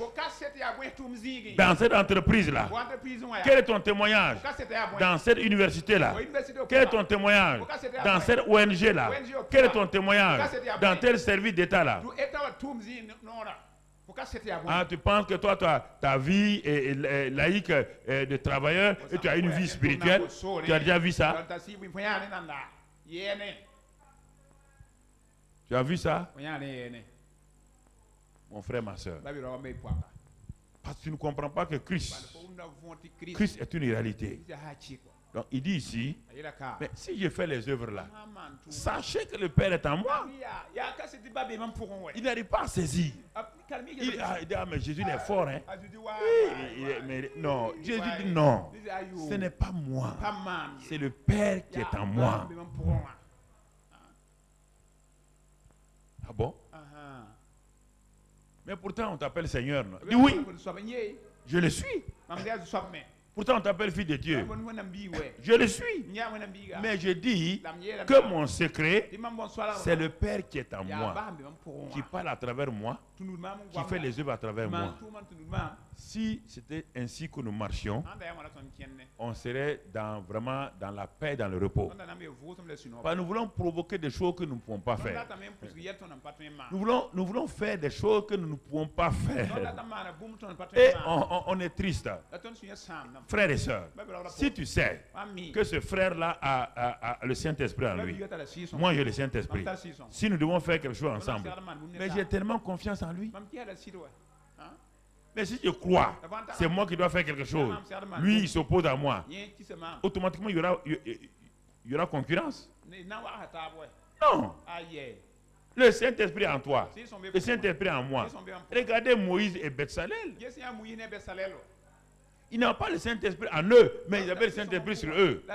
dans cette entreprise-là? Quel est ton témoignage dans cette université-là? Quel est ton témoignage dans cette ONG-là? Quel est ton témoignage dans tel service d'État-là? Ah, tu penses que toi, tu as ta vie laïque de travailleur et tu as une vie spirituelle? Tu as déjà vu ça? Tu as vu ça? Mon frère, ma soeur. Parce que tu ne comprends pas que Christ est une réalité. Donc il dit ici, mais si je fais les œuvres là, sachez que le Père est en moi. Il n'arrive pas à saisir. Il dit, ah, mais Jésus est fort, hein? Mais non, Jésus dit non, ce n'est pas moi, c'est le Père qui est en moi. Ah bon? Mais pourtant on t'appelle Seigneur. Non? Dis oui, je le suis. Pourtant on t'appelle fils de Dieu. Je le suis. Mais je dis que mon secret, c'est le Père qui est en moi, qui parle à travers moi, qui fait les œuvres à travers moi. Si c'était ainsi que nous marchions, on serait vraiment dans la paix, dans le repos. Nous voulons provoquer des choses que nous ne pouvons pas faire. Nous voulons faire des choses que nous ne pouvons pas faire. Et on est triste. Frères et sœurs, si tu sais que ce frère-là a le Saint-Esprit en lui, moi j'ai le Saint-Esprit, si nous devons faire quelque chose ensemble, mais j'ai tellement confiance en lui. Mais si je crois, c'est moi qui dois faire quelque chose, lui il s'oppose à moi, automatiquement il y aura concurrence. Non. Le Saint-Esprit en toi, le Saint-Esprit en moi. Regardez Moïse et Betsalel. Ils n'ont pas le Saint-Esprit en eux, mais ils avaient le Saint-Esprit sur eux.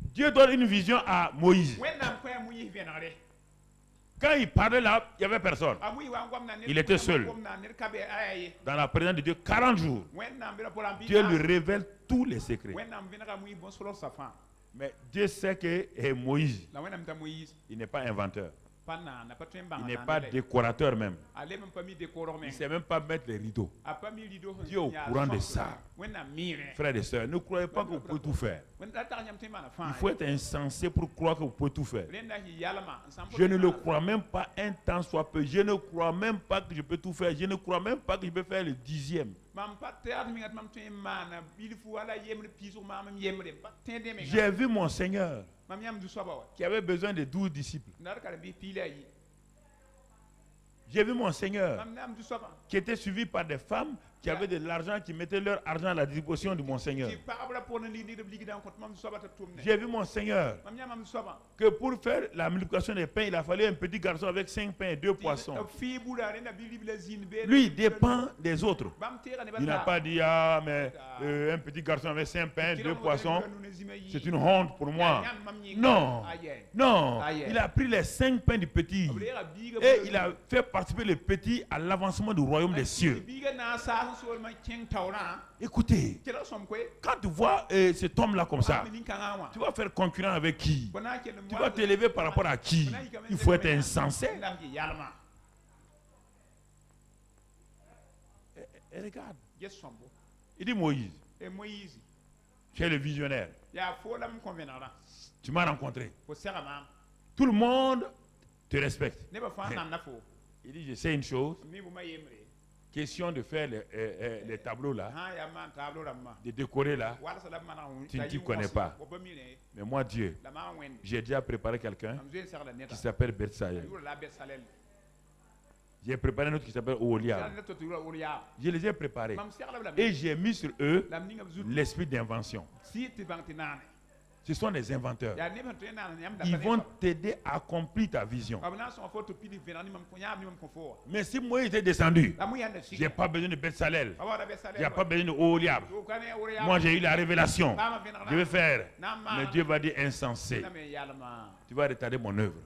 Dieu donne une vision à Moïse. Quand il parlait là, il n'y avait personne. Il était seul. Dans la présence de Dieu, 40 jours. Dieu lui révèle tous les secrets. Mais Dieu sait que Moïse, il n'est pas inventeur. Il n'est pas décorateur même. Il ne sait même pas mettre les rideaux. Dieu est au courant de ça. Frères et sœurs, ne croyez pas que vous pouvez tout faire. Il faut être insensé pour croire que vous pouvez tout faire. Je ne le crois même pas un temps soit peu. Je ne crois même pas que je peux tout faire. Je ne crois même pas que je peux faire le 10e. J'ai vu mon Seigneur qui avait besoin de 12 disciples. J'ai vu mon Seigneur qui était suivi par des femmes qui avaient de l'argent, qui mettaient leur argent à la disposition de mon Seigneur. J'ai vu mon Seigneur que pour faire la multiplication des pains, il a fallu un petit garçon avec 5 pains et 2 poissons. Lui, il dépend des autres. Il n'a pas dit, ah, mais un petit garçon avec 5 pains et 2 poissons, c'est une honte pour moi. Non, non, il a pris les 5 pains du petit et il a fait participer le petit à l'avancement du royaume des cieux. Écoutez, quand tu vois cet homme-là comme ça, tu vas faire concurrent avec qui? Tu vas t'élever par rapport à qui? Il faut être insensé. Et regarde, il dit Moïse, tu es le visionnaire. Tu m'as rencontré. Tout le monde te respecte. Il dit, je sais une chose. Question de faire les tableaux là, de décorer là, tu ne t'y connais pas. Mais moi, Dieu, j'ai déjà préparé quelqu'un qui s'appelle Betsaël. J'ai préparé un autre qui s'appelle Oholiab. Je les ai préparés. Et j'ai mis sur eux l'esprit d'invention. Ce sont des inventeurs. Ils vont t'aider à accomplir ta vision. Mais si Moïse était descendu, je n'ai pas besoin de Betsalel. Je n'ai pas besoin de Oholiab. Moi, j'ai eu la révélation. Je vais faire. Mais Dieu va dire insensé. Tu vas retarder mon œuvre.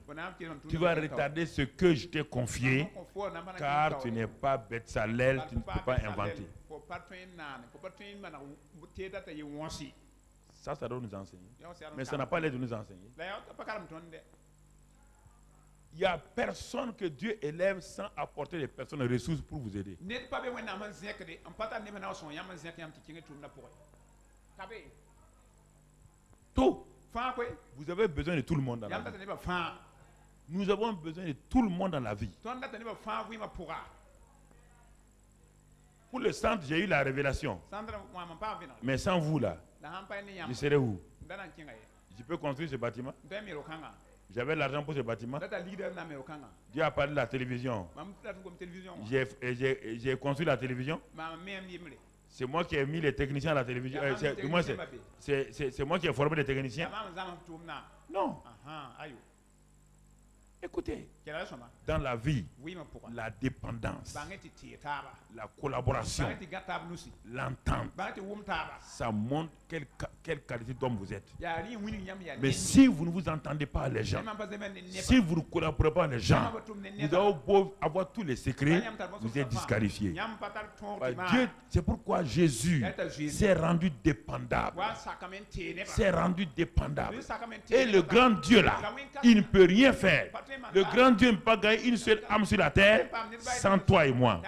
Tu vas retarder ce que je t'ai confié, car tu n'es pas Betsalel, tu ne peux pas inventer. Ça doit nous enseigner. Mais ça n'a pas l'air de nous enseigner. Il n'y a personne que Dieu élève sans apporter des personnes de ressources pour vous aider. Tout. Vous avez besoin de tout le monde dans la vie. Nous avons besoin de tout le monde dans la vie. Pour le centre, j'ai eu la révélation. Mais sans vous là, je serais où? Je peux construire ce bâtiment? J'avais l'argent pour ce bâtiment. Dieu a parlé de la télévision. J'ai construit la télévision. C'est moi qui ai mis les techniciens à la télévision. C'est moi qui ai formé les techniciens. Non. Écoutez, dans la vie, la dépendance, la collaboration, l'entente, ça montre quelle qualité d'homme vous êtes. Mais si vous ne vous entendez pas les gens, si vous ne collaborez pas les gens, vous avez beau avoir tous les secrets, vous êtes disqualifiés. Dieu, c'est pourquoi Jésus s'est rendu dépendable. S'est rendu dépendable. Et le grand Dieu là, il ne peut rien faire. Le grand Dieu ne peut pas gagner une seule âme sur la terre sans toi et moi.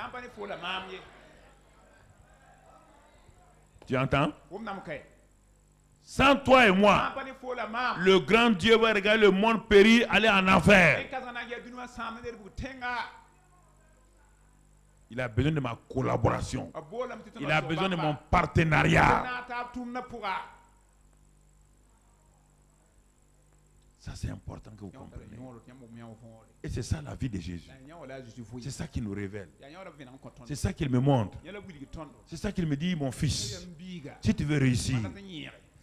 Tu entends? Sans toi et moi, le grand Dieu va regarder le monde périr, aller en enfer. Il a besoin de ma collaboration. Il a besoin de mon partenariat. Ça, c'est important que vous compreniez. Et c'est ça la vie de Jésus. C'est ça qu'il nous révèle. C'est ça qu'il me montre. C'est ça qu'il me dit, mon fils, si tu veux réussir,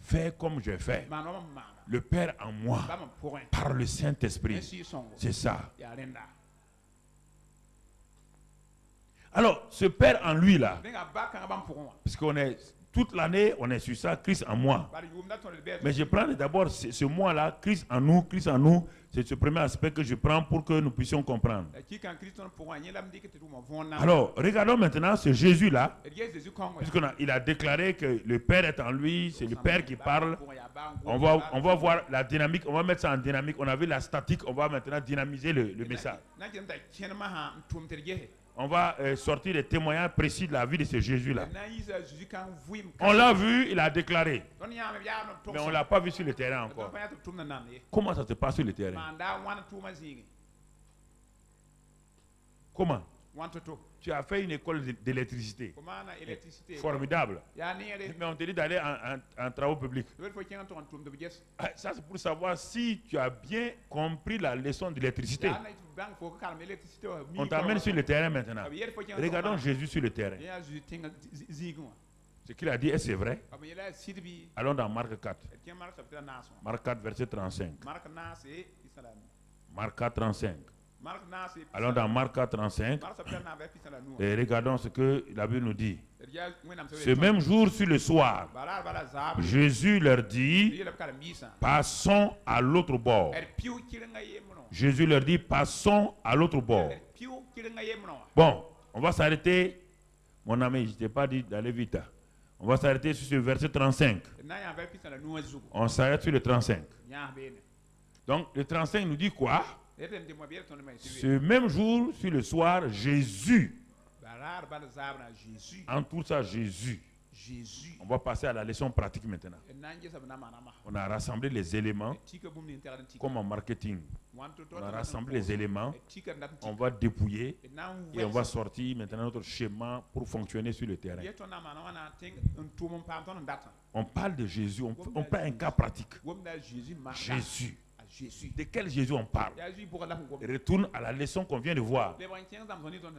fais comme je fais. Le Père en moi, par le Saint-Esprit. C'est ça. Alors, ce Père en lui là, parce qu'on est toute l'année, on est sur ça, Christ en moi. Mais je prends d'abord ce mois-là, Christ en nous, c'est ce premier aspect que je prends pour que nous puissions comprendre. Alors, regardons maintenant ce Jésus-là, puisqu'il a déclaré que le Père est en lui, c'est le Père qui parle. On va voir la dynamique, on va mettre ça en dynamique. On a vu la statique, on va maintenant dynamiser le message. On va sortir des témoignages précis de la vie de ce Jésus-là. On l'a vu, il a déclaré. Mais on ne l'a pas vu sur le terrain encore. Comment ça se passe sur le terrain? Comment? Tu as fait une école d'électricité. Formidable. Mais on te dit d'aller en travaux publics. Ça, c'est pour savoir si tu as bien compris la leçon d'électricité. On t'amène sur le terrain maintenant. Regardons Jésus sur le terrain. Ce qu'il a dit, est-ce vrai? Allons dans Marc 4. Marc 4, verset 35. Marc 4, 35. Allons dans Marc 4, 35. Et regardons ce que la Bible nous dit. Ce même jour, sur le soir, Jésus leur dit, passons à l'autre bord. Jésus leur dit, passons à l'autre bord. Bon, on va s'arrêter. Mon ami, je ne t'ai pas dit d'aller vite. On va s'arrêter sur ce verset 35. On s'arrête sur le 35. Donc, le 35 nous dit quoi? Ce même jour, sur le soir, Jésus. En tout ça, Jésus. On va passer à la leçon pratique maintenant. On a rassemblé les éléments, comme en marketing. On a rassemblé les éléments, on va dépouiller et on va sortir maintenant notre schéma pour fonctionner sur le terrain. On parle de Jésus, on parle un cas pratique. Jésus. De quel Jésus on parle? Retourne à la leçon qu'on vient de voir.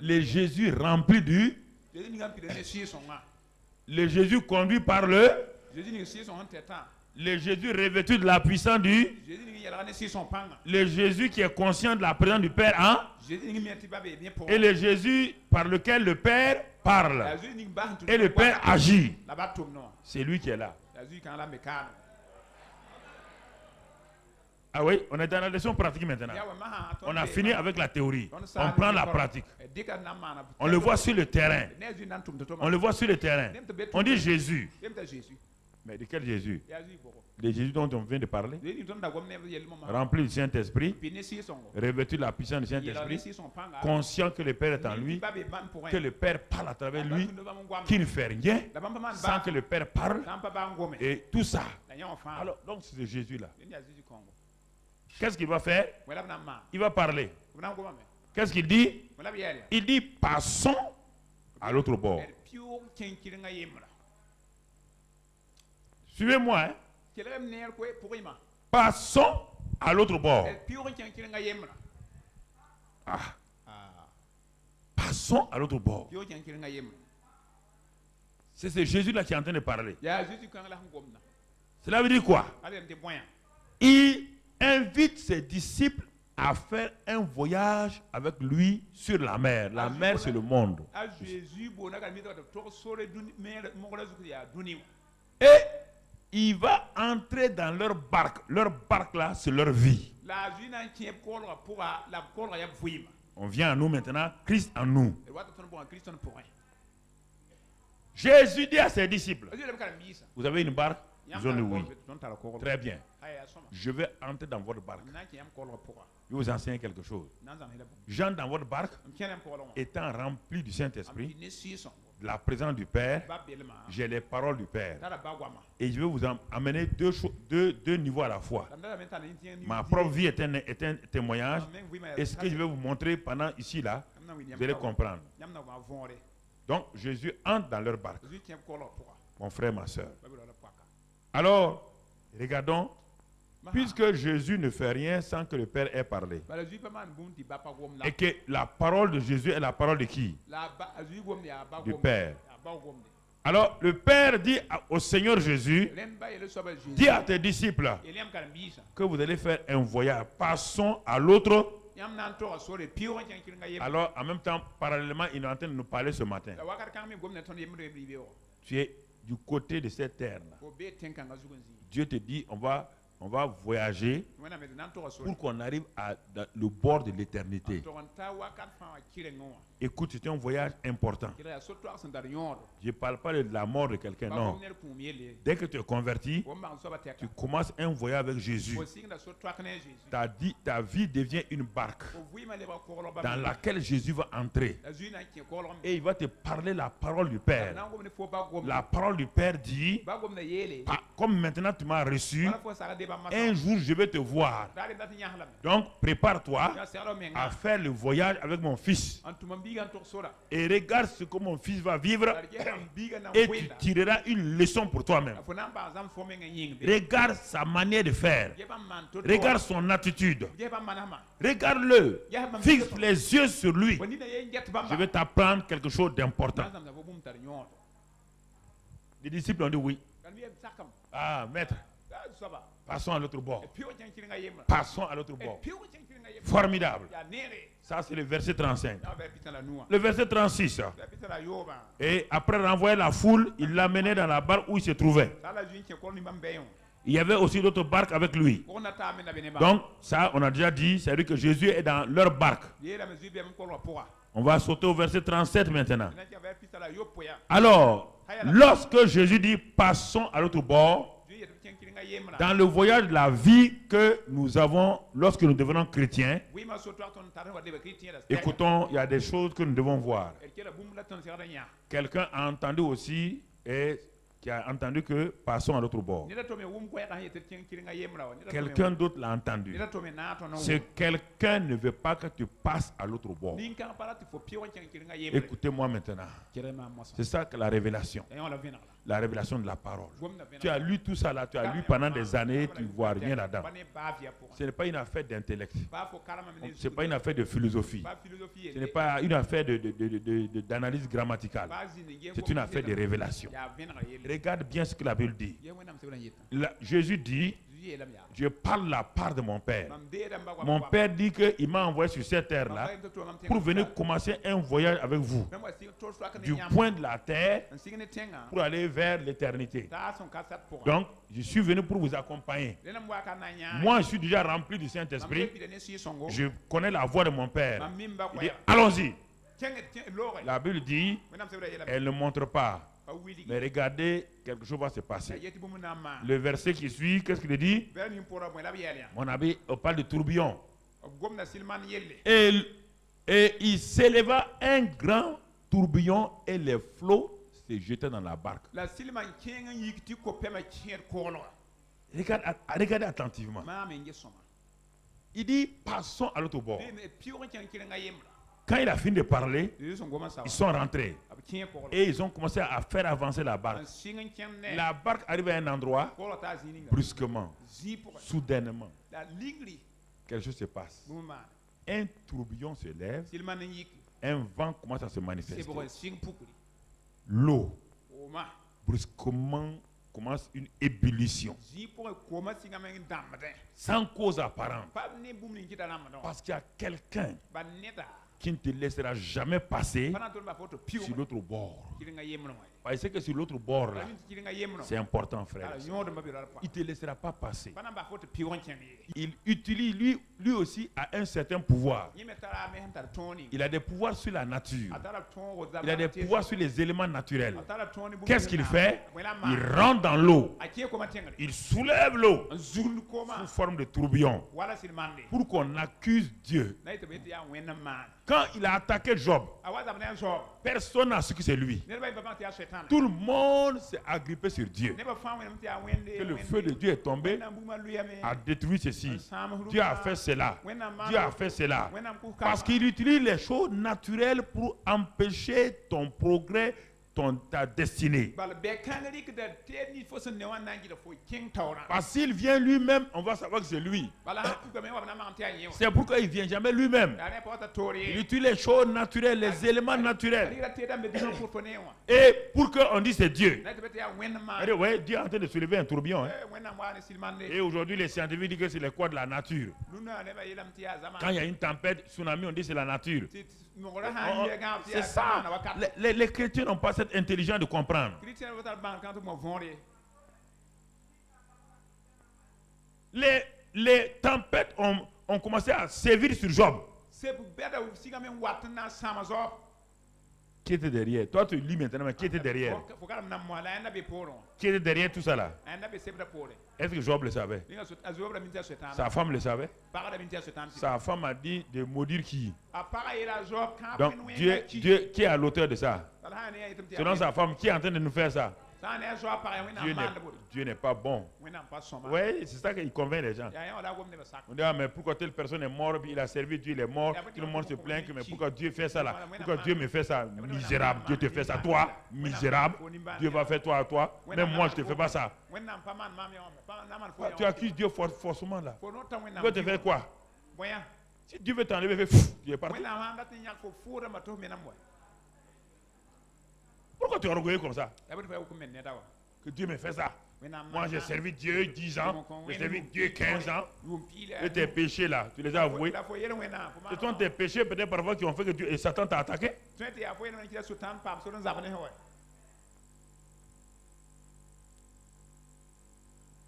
Le Jésus rempli du... Le Jésus conduit par le... Le Jésus revêtu de la puissance du... Le Jésus qui est conscient de la présence du Père, hein? Et le Jésus par lequel le Père parle. Et le Père agit. C'est lui qui est là. Ah oui, on est dans la leçon pratique maintenant. On a fini avec la théorie. On prend la pratique. On le voit sur le terrain. On le voit sur le terrain. On dit Jésus. Mais de quel Jésus? Le Jésus dont on vient de parler. Rempli du Saint-Esprit. Revêtu de la puissance du Saint-Esprit. Conscient que le Père est en lui. Que le Père parle à travers lui. Qui ne fait rien sans que le Père parle. Et tout ça. Alors, donc c'est ce Jésus-là. Qu'est-ce qu'il va faire? Il va parler. Qu'est-ce qu'il dit? Il dit passons à l'autre bord. Suivez-moi. Hein? Passons à l'autre bord. Ah. Passons à l'autre bord. C'est ce Jésus-là qui est en train de parler. Cela veut dire quoi? Il invite ses disciples à faire un voyage avec lui sur la mer. La mer, c'est le monde. Et il va entrer dans leur barque. Leur barque là, c'est leur vie. On vient à nous maintenant, Christ en nous. Jésus dit à ses disciples, vous avez une barque? Ils ont dit oui. Très bien. Je vais entrer dans votre barque. Je vais vous enseigner quelque chose. J'entre dans votre barque, étant rempli du Saint-Esprit, de la présence du Père, j'ai les paroles du Père. Et je vais vous amener deux niveaux à la fois. Ma propre vie est un témoignage. Et ce que je vais vous montrer pendant ici, là, vous allez comprendre. Donc, Jésus entre dans leur barque. Mon frère, ma soeur. Alors, regardons. Puisque Jésus ne fait rien sans que le Père ait parlé. Et que la parole de Jésus est la parole de qui? Du Père. Alors, le Père dit au Seigneur Jésus, dis à tes disciples que vous allez faire un voyage. Passons à l'autre. Alors, en même temps, parallèlement, il est en train de nous parler ce matin. Tu es du côté de cette terre-là. Dieu te dit, on va voyager pour qu'on arrive à le bord de l'éternité. Écoute, c'est un voyage important. Je ne parle pas de la mort de quelqu'un, non. Dès que tu es converti, tu commences un voyage avec Jésus. Ta vie devient une barque dans laquelle Jésus va entrer. Et il va te parler la parole du Père. La parole du Père dit, comme maintenant tu m'as reçu, un jour je vais te voir. Donc prépare-toi à faire le voyage avec mon fils. Et regarde ce que mon fils va vivre et tu tireras une leçon pour toi-même. Regarde sa manière de faire. Regarde son attitude. Regarde-le. Fixe les yeux sur lui. Je vais t'apprendre quelque chose d'important. Les disciples ont dit oui. Ah, maître. Passons à l'autre bord. Passons à l'autre bord. Formidable. Ça, c'est le verset 35. Le verset 36. Et après renvoyer la foule, il l'amenait dans la barque où il se trouvait. Il y avait aussi d'autres barques avec lui. Donc, ça, on a déjà dit, c'est-à-dire que Jésus est dans leur barque. On va sauter au verset 37 maintenant. Alors, lorsque Jésus dit passons à l'autre bord, dans le voyage de la vie que nous avons lorsque nous devenons chrétiens, écoutons, il y a des choses que nous devons voir. Quelqu'un a entendu aussi et qui a entendu que passons à l'autre bord. Quelqu'un d'autre l'a entendu. Ce quelqu'un ne veut pas que tu passes à l'autre bord. Écoutez-moi maintenant. C'est ça que la révélation. La révélation de la parole. Tu as lu tout ça là, tu as lu pendant des années, tu ne vois rien là-dedans. Ce n'est pas une affaire d'intellect. Ce n'est pas une affaire de philosophie. Ce n'est pas une affaire d'analyse grammaticale. C'est une affaire de révélation. Regarde bien ce que la Bible dit. Jésus dit, je parle la part de mon Père. Mon Père dit qu'il m'a envoyé sur cette terre-là pour venir commencer un voyage avec vous. Du point de la terre pour aller vers l'éternité. Donc, je suis venu pour vous accompagner. Moi, je suis déjà rempli du Saint-Esprit. Je connais la voix de mon Père. Il dit, allons-y. La Bible dit, elle ne montre pas. Mais regardez, quelque chose va se passer. Le verset qui suit, qu'est-ce qu'il dit? Mon ami, on parle de tourbillon. Et il s'éleva un grand tourbillon et les flots se jetaient dans la barque. Regardez attentivement. Il dit, passons à l'autre bord. Quand il a fini de parler, ils sont rentrés. Et ils ont commencé à faire avancer la barque. La barque arrive à un endroit, brusquement, soudainement, quelque chose se passe. Un tourbillon se lève, un vent commence à se manifester. L'eau, brusquement, commence une ébullition. Sans cause apparente. Parce qu'il y a quelqu'un qui ne te laissera jamais passer sur l'autre bord. Parce que sur l'autre bord, là, c'est important, frère. Il ne te laissera pas passer. Il utilise, lui aussi, a un certain pouvoir. Il a des pouvoirs sur la nature. Il a des pouvoirs sur les éléments naturels. Qu'est-ce qu'il fait? Il rentre dans l'eau. Il soulève l'eau sous forme de tourbillon pour qu'on accuse Dieu. Quand il a attaqué Job, personne n'a su que c'est lui. Tout le monde s'est agrippé sur Dieu. Que le feu de Dieu est tombé, a détruit ceci. Dieu a fait cela. Dieu a fait cela. Parce qu'il utilise les choses naturelles pour empêcher ton progrès, ta destinée. Parce qu'il vient lui-même, on va savoir que c'est lui. C'est pourquoi il ne vient jamais lui-même. Il utilise les choses naturelles, les éléments naturels. Et pour qu'on dise c'est Dieu. Ouais, Dieu est en train de soulever un tourbillon. Hein. Et aujourd'hui, les scientifiques disent que c'est les quoi de la nature. Quand il y a une tempête, tsunami, on dit c'est la nature. C'est ça. Les chrétiens n'ont pas cette intelligence de comprendre. Les tempêtes ont commencé à sévir sur Job. Qui était derrière? Toi, tu lis maintenant, mais qui était derrière? Qui était derrière tout ça là? Est-ce que Job le savait? Sa femme le savait? Sa femme a dit de maudire qui? Donc, Dieu qui est à l'auteur de ça? Selon sa femme, qui est en train de nous faire ça? Dieu n'est pas bon. Oui, c'est ça qu'il convainc les gens. On dit, ah, mais pourquoi telle personne est morte, il a servi Dieu, il est mort, tout le monde se plaint, mais pourquoi Dieu fait ça là? Pourquoi Dieu me fait ça? Misérable, Dieu te fait ça. Toi, misérable, Dieu va faire toi à toi. Même moi, je ne te fais pas ça. Tu accuses Dieu forcément là. Il veut te faire quoi? Si Dieu veut t'enlever, Dieu est parti. Pourquoi tu es orgueilleux comme ça? Que Dieu me fait ça. Moi j'ai servi Dieu 10 ans, j'ai servi Dieu 15 ans. Et tes péchés là, tu les as avoués. Ce sont tes péchés peut-être parfois qui ont fait que Dieu et Satan t'a attaqué.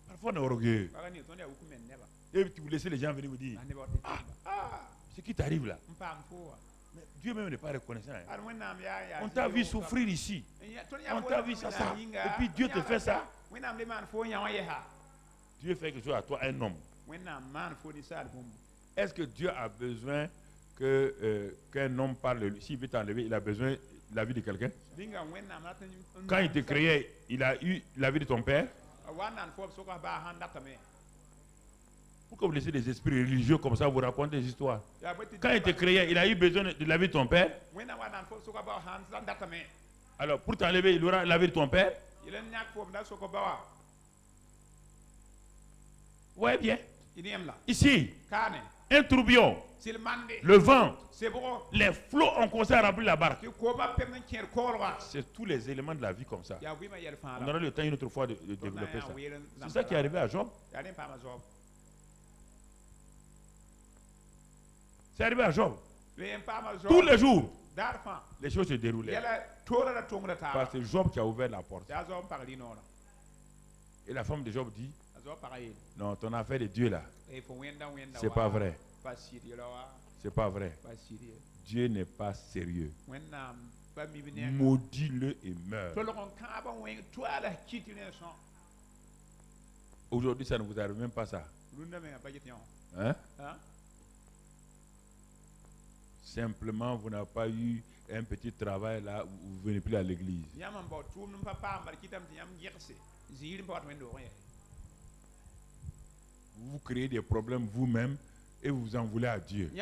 Parfois on est orgueilleux. Et vous laissez les gens venir vous dire, ce qui t'arrive là. Mais Dieu même n'est pas reconnaissant. On t'a vu souffrir ici. On t'a vu ça. Et puis Dieu te fait ça. Dieu fait quelque chose à toi, un homme. Est-ce que Dieu a besoin qu'un homme parle? S'il veut t'enlever, il a besoin de la vie de quelqu'un? Quand il te créait, il a eu la vie de ton père? Pourquoi vous laissez des esprits religieux comme ça vous raconter des histoires? Quand il te créait, il a eu besoin de la vie de ton père? Alors, pour t'enlever, il aura la vie de ton père? Oui, bien. Ici, un tourbillon, le vent, les flots ont commencé à remplir la barque. C'est tous les éléments de la vie comme ça. On aura le temps une autre fois de développer ça. C'est ça qui est arrivé à Job. C'est arrivé à Job. Tous les jours, les choses se déroulaient. Parce que Job qui a ouvert la porte. Et la femme de Job dit, non, ton affaire de Dieu là, c'est pas vrai. C'est pas vrai. Dieu n'est pas sérieux. Maudis-le et meurs. Aujourd'hui, ça ne vous arrive même pas ça. Hein? Simplement, vous n'avez pas eu un petit travail là, vous ne venez plus à l'église. Vous créez des problèmes vous-même et vous en voulez à Dieu.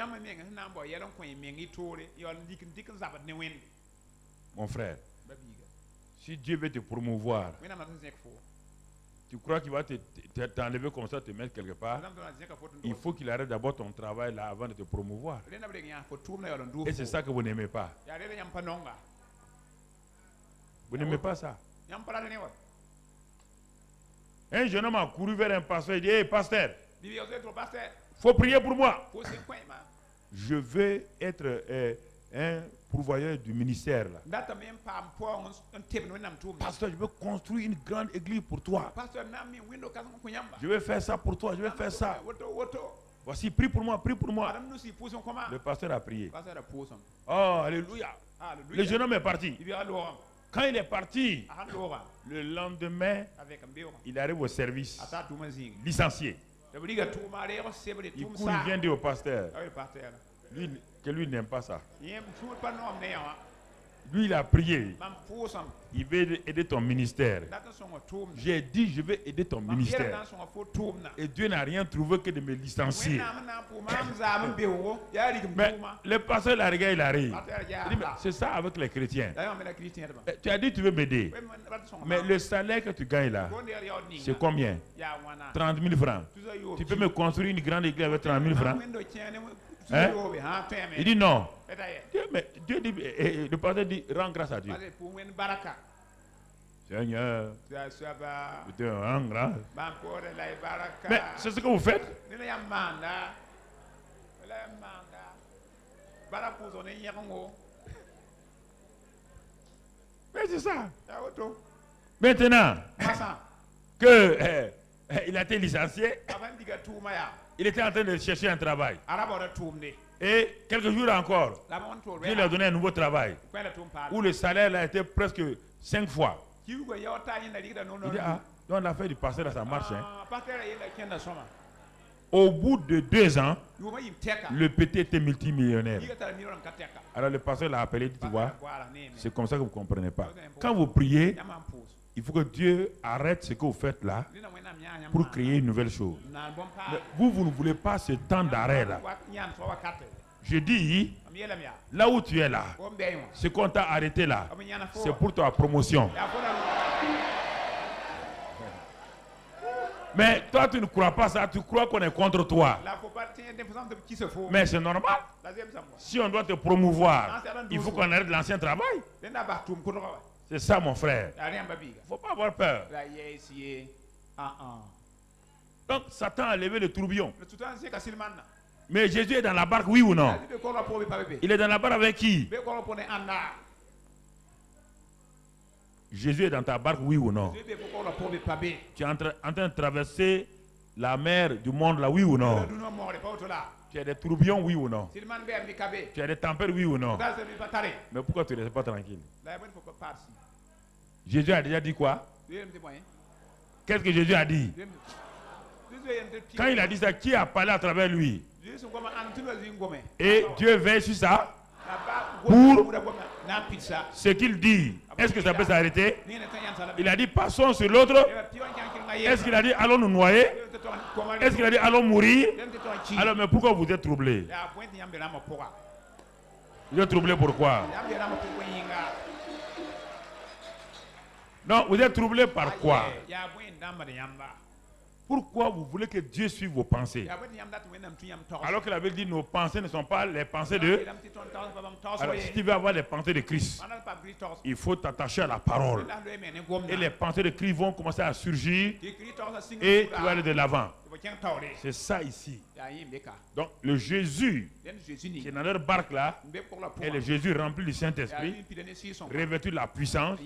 Mon frère, si Dieu veut te promouvoir, tu crois qu'il va t'enlever comme ça, te mettre quelque part? Il faut qu'il arrête d'abord ton travail là avant de te promouvoir. Et c'est ça que vous n'aimez pas. Vous n'aimez pas ça. Un jeune homme a couru vers un pasteur et dit, hey pasteur, il faut prier pour moi. Je veux être un pourvoyeur du ministère là. Pasteur, je veux construire une grande église pour toi. Je vais faire ça pour toi, je vais faire ça. Voici, prie pour moi, prie pour moi. Le pasteur a prié. Oh, alléluia. Le jeune homme est parti. Quand il est parti, le lendemain, il arrive au service, licencié. Il court, il vient dire au pasteur que lui n'aime pas ça. Lui, il a prié. Il veut aider ton ministère. J'ai dit, je vais aider ton ministère. Et Dieu n'a rien trouvé que de me licencier. Mais le pasteur l'a regardé, il arrive. Il dit, c'est ça avec les chrétiens. Tu as dit, tu veux m'aider. Mais le salaire que tu gagnes là, c'est combien? 30 000 francs. Tu peux me construire une grande église avec 30 000 francs? Hein? Il dit non. Dieu dit, le pasteur dit, rends grâce à Dieu. Seigneur, je te rends grâce. Mais c'est ce que vous faites. Mais c'est ça. Maintenant que il a été licencié, il était en train de chercher un travail. Et quelques jours encore, Dieu lui a donné un nouveau travail où le salaire a été presque 5 fois. Il dit, ah, donc l'affaire du pasteur, ça marche. Hein. Au bout de 2 ans, le petit était multimillionnaire. Alors le pasteur l'a appelé, il dit, tu vois, c'est comme ça que vous ne comprenez pas. Quand vous priez, Il faut que Dieu arrête ce que vous faites là pour créer une nouvelle chose. Mais vous ne voulez pas ce temps d'arrêt là. Je dis, là où tu es là, ce qu'on t'a arrêté là, c'est pour ta promotion. Mais toi, tu ne crois pas ça, tu crois qu'on est contre toi. Mais c'est normal. Si on doit te promouvoir, il faut qu'on arrête l'ancien travail. C'est ça, mon frère. Il ne faut pas avoir peur. Donc, Satan a levé le tourbillon. Mais Jésus est dans la barque, oui ou non? Il est dans la barque avec qui? Jésus est dans ta barque, oui ou non? Tu es en train de traverser la mer du monde là, oui ou non? Tu as des tourbillons, oui ou non? Tu as des tempêtes, oui ou non? Mais pourquoi tu ne restes pas tranquille? Jésus a déjà dit quoi? Qu'est-ce que Jésus a dit? Quand il a dit ça, qui a parlé à travers lui? Et Dieu veille sur ça pour ce qu'il dit. Est-ce que ça peut s'arrêter? Il a dit passons sur l'autre. Est-ce qu'il a dit allons nous noyer? Est-ce qu'il a dit allons mourir? Alors mais pourquoi vous êtes troublés? Vous êtes troublés pourquoi? Non, vous êtes troublés par quoi? Pourquoi vous voulez que Dieu suive vos pensées? Alors que la Bible dit nos pensées ne sont pas les pensées de... Alors si tu veux avoir les pensées de Christ, il faut t'attacher à la parole. Et les pensées de Christ vont commencer à surgir et tu vas aller de l'avant. C'est ça ici. Donc le Jésus qui est dans leur barque là est le Jésus rempli du Saint-Esprit, revêtu de la puissance.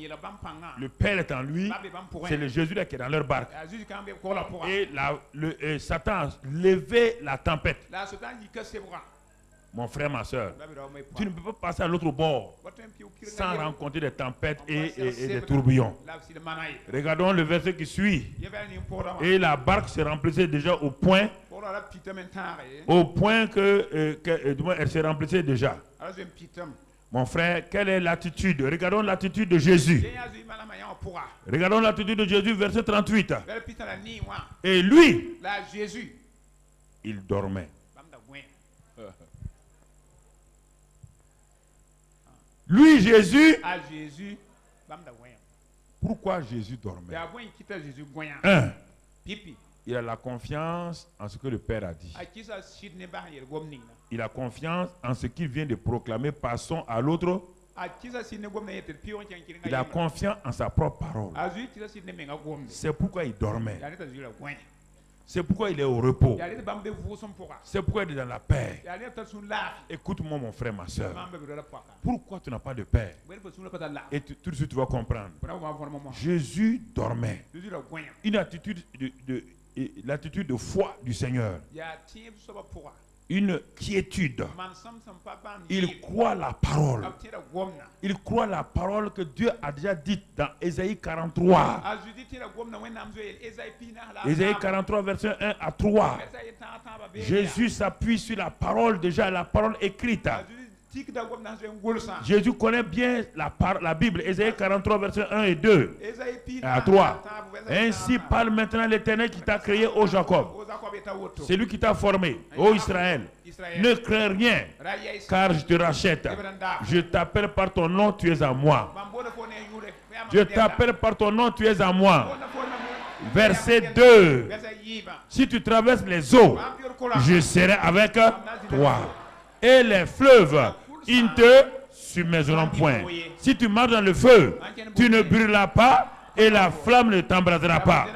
Le Père est en lui. C'est le Jésus là qui est dans leur barque. Et Satan a levé la tempête. Mon frère, ma soeur, tu ne peux pas passer à l'autre bord sans rencontrer des tempêtes et des tourbillons. Regardons le verset qui suit. Et la barque se remplissait déjà au point elle se remplissait déjà. Mon frère, quelle est l'attitude? Regardons l'attitude de Jésus. Regardons l'attitude de Jésus, verset 38. Et lui, il dormait. Lui, Jésus. Pourquoi Jésus dormait? Un, il a la confiance en ce que le Père a dit. Il a confiance en ce qu'il vient de proclamer. Passons à l'autre. Il a confiance en sa propre parole. C'est pourquoi il dormait. C'est pourquoi il est au repos. C'est pourquoi il est dans la paix. Écoute-moi mon frère, ma soeur. Pourquoi tu n'as pas de paix? Et tout de suite tu vas comprendre. Jésus dormait. Une attitude l'attitude de foi du Seigneur. Une quiétude. Il croit la parole. Il croit la parole que Dieu a déjà dite dans Ésaïe 43. Ésaïe 43, verset 1 à 3. Jésus s'appuie sur la parole, déjà la parole écrite. Jésus connaît bien la Bible. Ésaïe 43, verset 1 et 2 à 3. Ainsi parle maintenant l'Éternel qui t'a créé, ô Jacob. C'est lui qui t'a formé, ô Israël. Ne crains rien, car je te rachète. Je t'appelle par ton nom, tu es à moi. Je t'appelle par ton nom, tu es à moi. Verset 2. Si tu traverses les eaux, je serai avec toi. Et les fleuves, ils ne te submergeront point. Si tu marches dans le feu, tu ne brûleras pas et la flamme ne t'embrasera pas.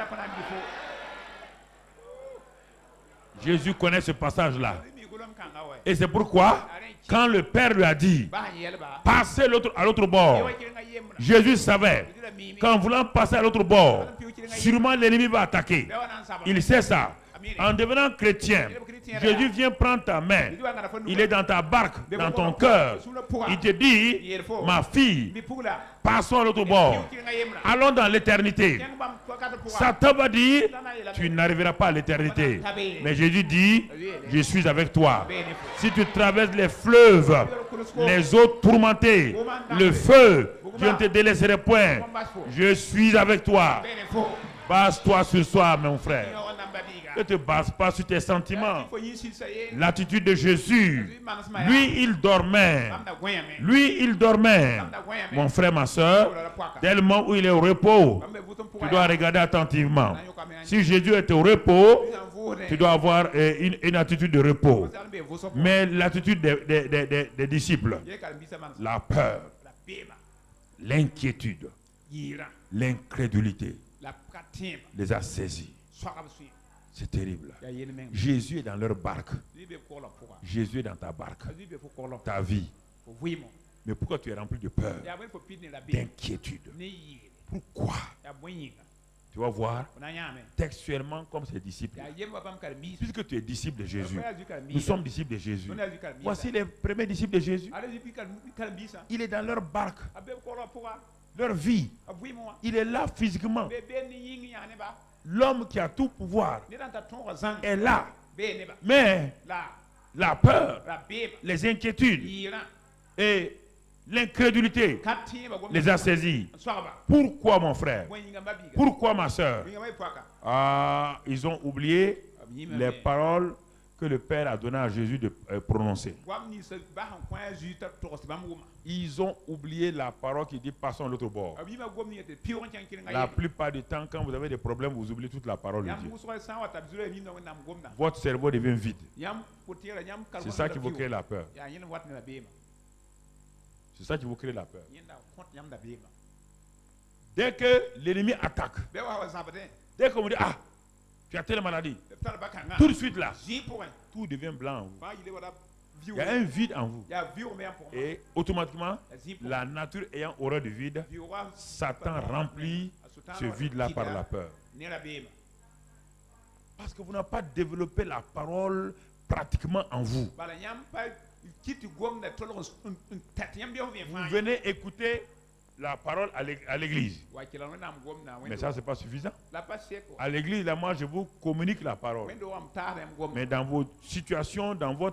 Jésus connaît ce passage-là. Et c'est pourquoi, quand le Père lui a dit, passez à l'autre bord, Jésus savait qu'en voulant passer à l'autre bord, sûrement l'ennemi va attaquer. Il sait ça. En devenant chrétien, Jésus vient prendre ta main. Il est dans ta barque, dans ton cœur. Il te dit, ma fille, passons à l'autre bord. Allons dans l'éternité. Satan va dire, tu n'arriveras pas à l'éternité. Mais Jésus dit, je suis avec toi. Si tu traverses les fleuves, les eaux tourmentées, le feu, Je ne te délaisserai point. Je suis avec toi. Base-toi ce soir, mon frère. Ne te base pas sur tes sentiments. L'attitude de Jésus. Lui, il dormait. Lui, il dormait. Mon frère, ma soeur, dès le moment où il est au repos, tu dois regarder attentivement. Si Jésus est au repos, tu dois avoir une attitude de repos. Mais l'attitude des disciples, la peur, l'inquiétude, l'incrédulité les a saisis. C'est terrible. Jésus est dans leur barque. Jésus est dans ta barque. Ta vie. Mais pourquoi tu es rempli de peur, d'inquiétude? Pourquoi? Tu vas voir textuellement comme ses disciples. Puisque tu es disciple de Jésus, nous sommes disciples de Jésus. Voici les premiers disciples de Jésus. Il est dans leur barque. Leur vie. Il est là physiquement. L'homme qui a tout pouvoir est là. Mais la peur, les inquiétudes et l'incrédulité les a saisis. Pourquoi, mon frère? Pourquoi, ma soeur? Ils ont oublié les paroles que le Père a donné à Jésus de prononcer. Ils ont oublié la parole qui dit passons à l'autre bord. La plupart du temps, quand vous avez des problèmes, vous oubliez toute la parole de Dieu. Votre cerveau devient vide. C'est ça qui vous crée la peur. C'est ça qui vous crée la peur. Dès que l'ennemi attaque, dès qu'on vous dit, ah, tu as telle maladie, tout de suite là, tout devient blanc en vous. Il y a un vide en vous. Et automatiquement, la nature ayant horreur du vide, Satan remplit ce vide-là par la peur. Parce que vous n'avez pas développé la parole pratiquement en vous. Vous venez écouter la parole à l'église. Mais ça, ce n'est pas suffisant. À l'église, là, moi, je vous communique la parole. Mais dans vos situations, dans vos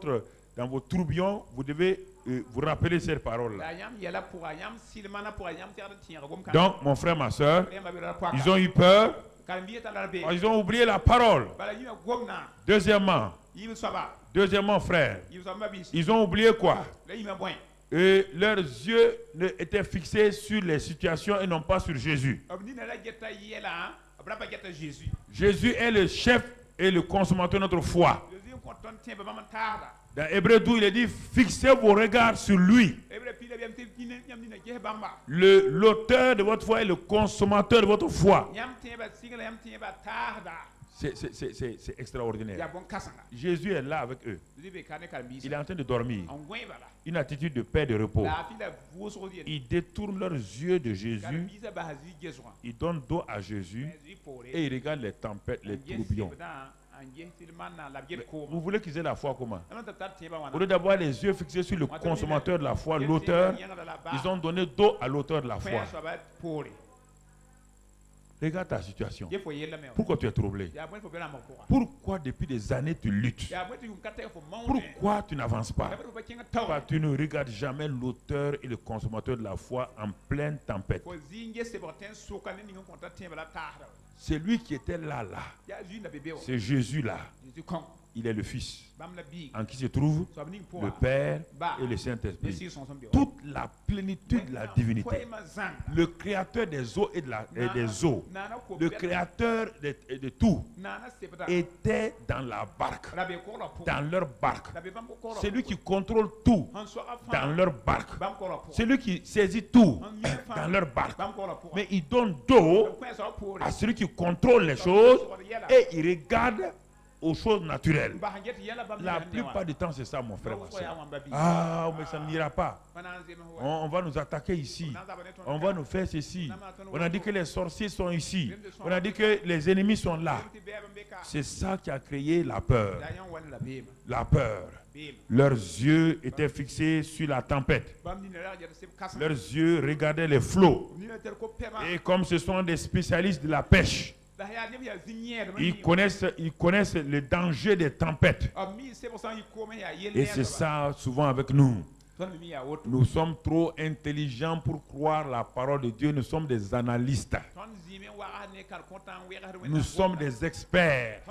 tourbillons, vous devez vous rappeler cette parole-là. Donc, mon frère, ma soeur, ils ont eu peur. Ils ont oublié la parole. Deuxièmement, frère, ils ont oublié quoi? Et leurs yeux étaient fixés sur les situations et non pas sur Jésus. Jésus est le chef et le consommateur de notre foi. Dans Hébreux 12, il est dit, fixez vos regards sur lui. L'auteur de votre foi et le consommateur de votre foi. C'est extraordinaire. Jésus est là avec eux. Il est en train de dormir. Une attitude de paix, de repos. Ils détournent leurs yeux de Jésus. Ils donnent dos à Jésus. Et ils regardent les tempêtes, les tourbillons. Vous voulez qu'ils aient la foi comment? Au lieu d'avoir les yeux fixés sur le consommateur de la foi, l'auteur, ils ont donné dos à l'auteur de la foi. Regarde ta situation. Pourquoi tu es troublé? Pourquoi depuis des années tu luttes? Pourquoi tu n'avances pas? Pourquoi tu ne regardes jamais l'auteur et le consommateur de la foi en pleine tempête? C'est lui qui était là. C'est Jésus là. Il est le Fils, en qui se trouve le Père et le Saint-Esprit. Toute la plénitude de la divinité. Le créateur des eaux et des eaux. Le créateur de tout était dans la barque. Dans leur barque. C'est lui qui contrôle tout dans leur barque. C'est lui qui saisit tout dans leur barque. Mais il donne dos à celui qui contrôle les choses et il regarde aux choses naturelles. La plupart du temps, c'est ça, mon frère, ma soeur. Ah, mais ça n'ira pas. On va nous attaquer ici. On va nous faire ceci. On a dit que les sorciers sont ici. On a dit que les ennemis sont là. C'est ça qui a créé la peur. La peur. Leurs yeux étaient fixés sur la tempête. Leurs yeux regardaient les flots. Et comme ce sont des spécialistes de la pêche, ils connaissent le danger des tempêtes. Et c'est ça souvent avec nous. Nous sommes trop intelligents pour croire la parole de Dieu. Nous sommes des analystes. Nous sommes des experts.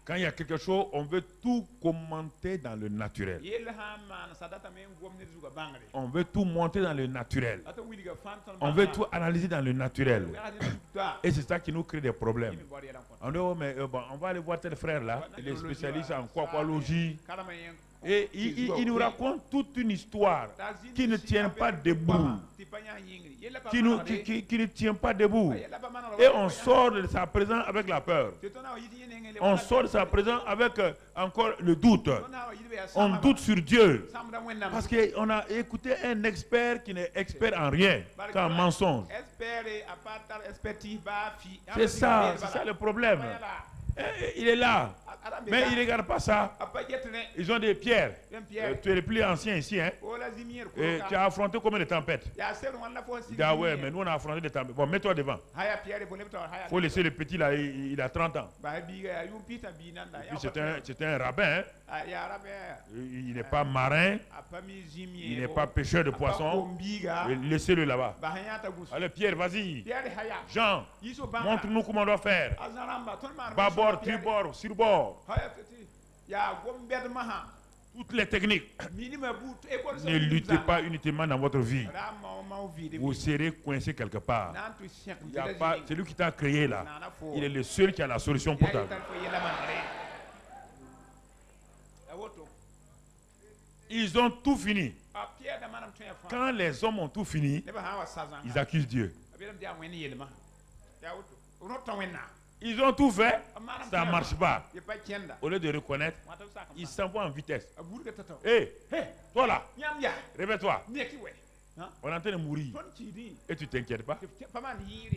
Quand il y a quelque chose, on veut tout commenter dans le naturel. On veut tout monter dans le naturel. On veut tout analyser dans le naturel. Et c'est ça qui nous crée des problèmes. On dit, oh, mais on va aller voir tel frère là, il est spécialiste en quaqualogie. Et il nous raconte toute une histoire qui ne tient pas debout. Qui ne tient pas debout. Et on sort de sa présence avec la peur. On sort de sa présence avec encore le doute. On doute sur Dieu. Parce qu'on a écouté un expert qui n'est expert en rien, qu'en mensonge. C'est ça le problème. Il est là. Mais il ne regarde pas ça. Ils ont des pierres. Tu es le plus ancien ici. Hein? Et tu as affronté combien de tempêtes? Il dit, ah ouais, mais nous on a affronté des tempêtes. Bon, mets-toi devant. Il faut laisser le petit là, il a 30 ans. Et puis c'est un rabbin. Hein? Il n'est pas marin. Il n'est pas pêcheur de poissons. Laissez-le là-bas. Allez, Pierre, vas-y. Jean, montre-nous comment on doit faire. Bâbord, tribord, surbord. Toutes les techniques. Ne luttez pas uniquement dans votre vie. Vous serez coincé quelque part. C'est lui qui t'a créé là. Il est le seul qui a la solution pour ta vie. Ils ont tout fini. Quand les hommes ont tout fini, ils accusent Dieu. Ils ont tout fait, ça ne marche pas. Au lieu de reconnaître, ils s'envoient en vitesse. Hé, toi là, réveille-toi. On est en train de mourir. Et tu ne t'inquiètes pas.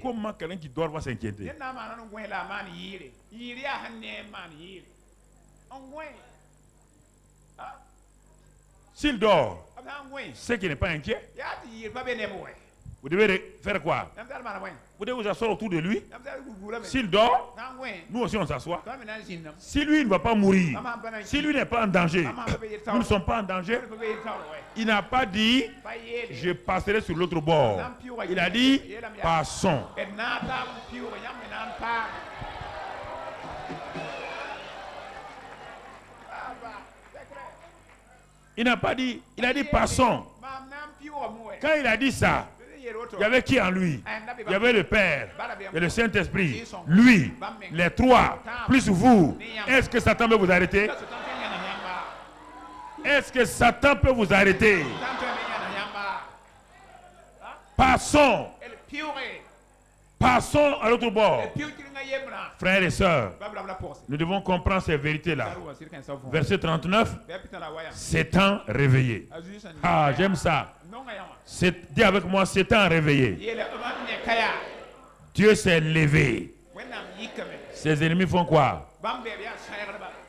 Comment quelqu'un qui dort va s'inquiéter? S'il dort, c'est qu'il n'est pas inquiet. Vous devez faire quoi? Vous devez vous asseoir autour de lui. S'il dort, nous aussi on s'assoit. Si lui ne va pas mourir, si lui n'est pas en danger, nous ne sommes pas en danger. Il n'a pas dit je passerai sur l'autre bord. Il a dit passons. Il n'a pas dit, il a dit passons. Quand il a dit ça, il y avait qui en lui? Il y avait le Père et le Saint-Esprit. Lui, les trois, plus vous. Est-ce que Satan peut vous arrêter? Est-ce que Satan peut vous arrêter? Passons. Passons à l'autre bord. Frères et sœurs, nous devons comprendre ces vérités-là. Verset 39, s'étant réveillé. Ah, j'aime ça. Dis avec moi, s'étant réveillé. Dieu s'est levé. Ses ennemis font quoi?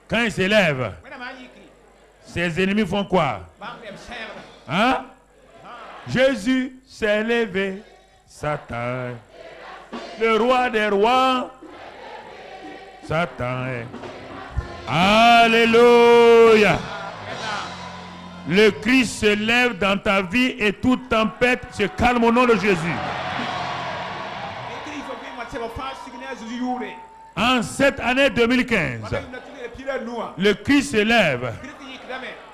Quand il s'élève, ses ennemis font quoi? Hein? Jésus s'est levé. Satan, le roi des rois, Satan est. Alléluia. Le Christ se lève dans ta vie et toute tempête se calme au nom de Jésus. En cette année 2015, le Christ se lève